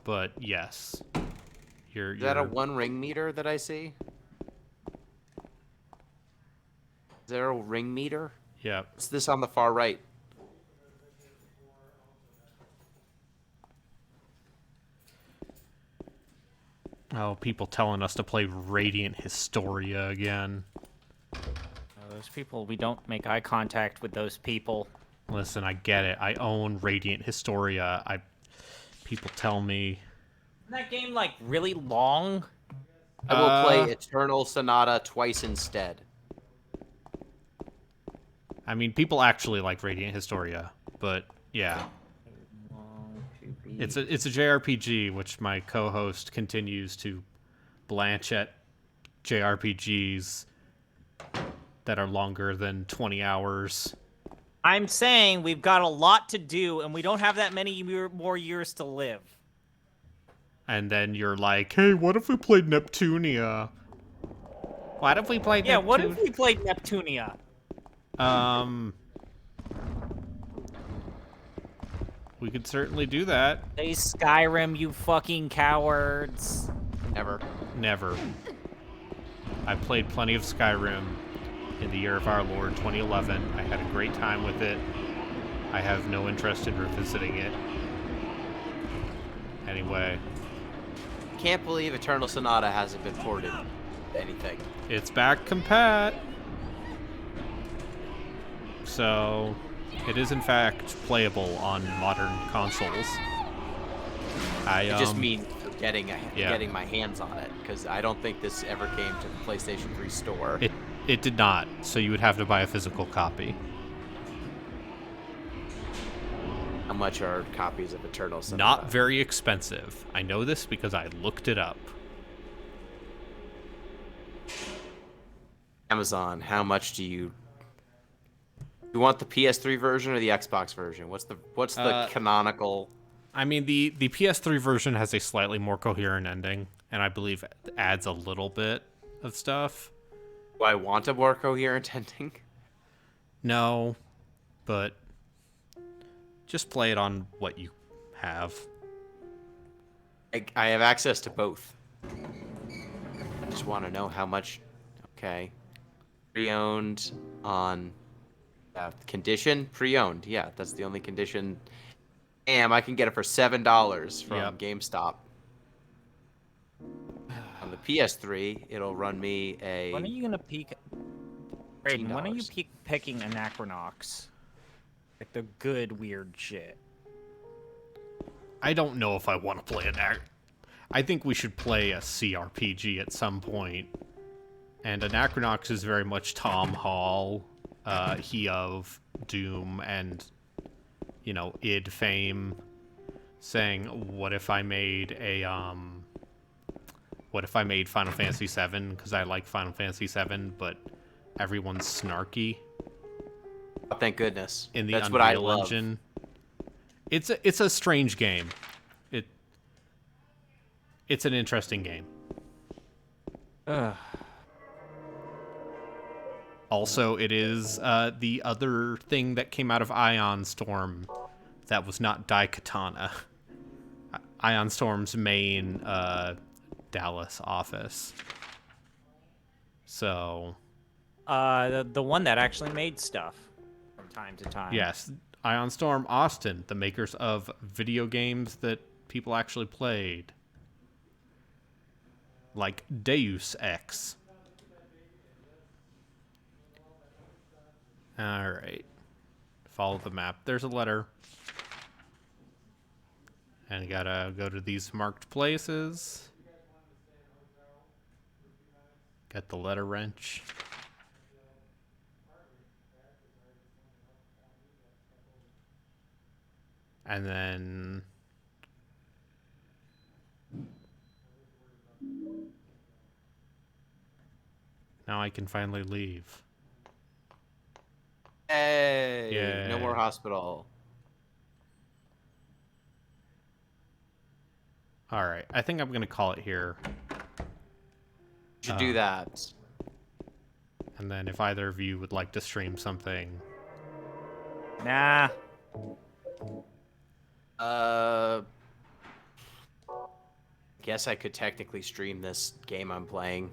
But yes. Is that a 1 ring meter that I see? Is there a ring meter? Yeah. What's this on the far right? Oh, people telling us to play Radiant Historia again. Those people, we don't make eye contact with those people. Listen, I get it. I own Radiant Historia. People tell me. Isn't that game, like, really long? I will play Eternal Sonata twice instead. I mean, people actually like Radiant Historia, but yeah. It's a JRPG, which my co-host continues to blanch at JRPGs that are longer than 20 hours. I'm saying we've got a lot to do, and we don't have that many more years to live. And then you're like, hey, what if we played Neptunia? What if we played Yeah, what if we played Neptunia? We could certainly do that. Play Skyrim, you fucking cowards. Never. Never. I played plenty of Skyrim in the year of our Lord 2011. I had a great time with it. I have no interest in revisiting it. Anyway. Can't believe Eternal Sonata hasn't been ported to anything. It's back compat. So, it is in fact playable on modern consoles. I just mean getting my hands on it, because I don't think this ever came to the PlayStation 3 store. It did not, so you would have to buy a physical copy. How much are copies of Eternal Sonata? Not very expensive. I know this because I looked it up. Amazon, how much do you want the PS3 version or the Xbox version? What's the canonical? I mean, the PS3 version has a slightly more coherent ending, and I believe adds a little bit of stuff. Do I want a more coherent ending? No, but just play it on what you have. I have access to both. I just want to know how much. Okay. Pre-owned on condition? Pre-owned, yeah, that's the only condition. Damn, I can get it for $7 from GameStop. On the PS3, it'll run me a... When are you gonna peek... Brayden, when are you picking Anachronox? Like the good weird shit. I don't know if I want to play an I think we should play a CRPG at some point. And Anachronox is very much Tom Hall, he of Doom and, you know, id fame, saying, what if I made Final Fantasy VII, because I like Final Fantasy VII, but everyone's snarky. Oh, thank goodness. In the That's Unreal what I love. Engine. It's a strange game. It's an interesting game. Also, it is the other thing that came out of Ion Storm that was not Daikatana. Ion Storm's main Dallas office. So... the one that actually made stuff from time to time. Yes, Ion Storm Austin, the makers of video games that people actually played. Like Deus Ex. Alright. Follow the map. There's a letter. And you gotta go to these marked places. Get the letter wrench. And then... now I can finally leave. Hey, no Yay. more hospital. All right, I think I'm gonna call it here. You should do that. And then if either of you would like to stream something, Nah. Guess I could technically stream this game I'm playing.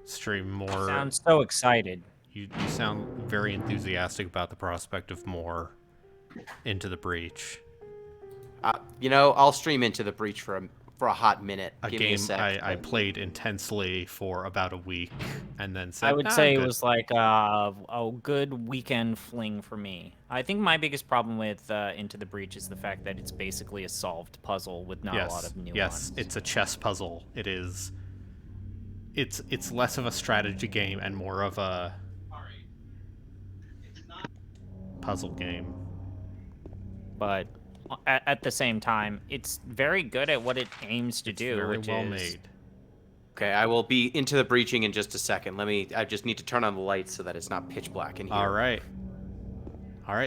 stream more. Sounds so excited. You sound very enthusiastic about the prospect of more Into the Breach. You know, I'll stream Into the Breach for a hot minute. A Give me a game sec. I played intensely for about a week, and then said, I would "Nah, say I'm it good." was like a good weekend fling for me. I think my biggest problem with Into the Breach is the fact that it's basically a solved puzzle with not a lot of nuance. Yes, it's a chess puzzle. It is. It's less of a strategy game and more of a puzzle game. But at the same time, it's very good at what it aims to do, Very which well is made. Okay, I will be Into the Breaching in just a second. I just need to turn on the lights so that it's not pitch black in here. All right.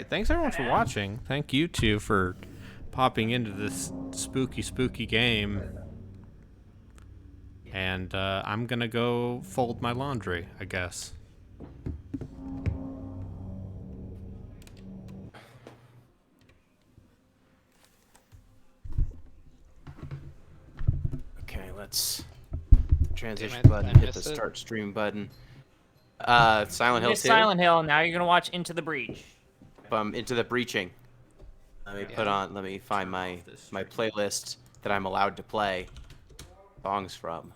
Thanks everyone for watching. Thank you two for popping into this spooky game. And I'm gonna go fold my laundry, I guess. Okay, let's transition Damn it, button, I hit the missed it. start stream button. Silent Hill It's 2. Silent Hill. Now you're gonna watch Into the Breach. Into the Breaching. Let me find my playlist that I'm allowed to play songs from.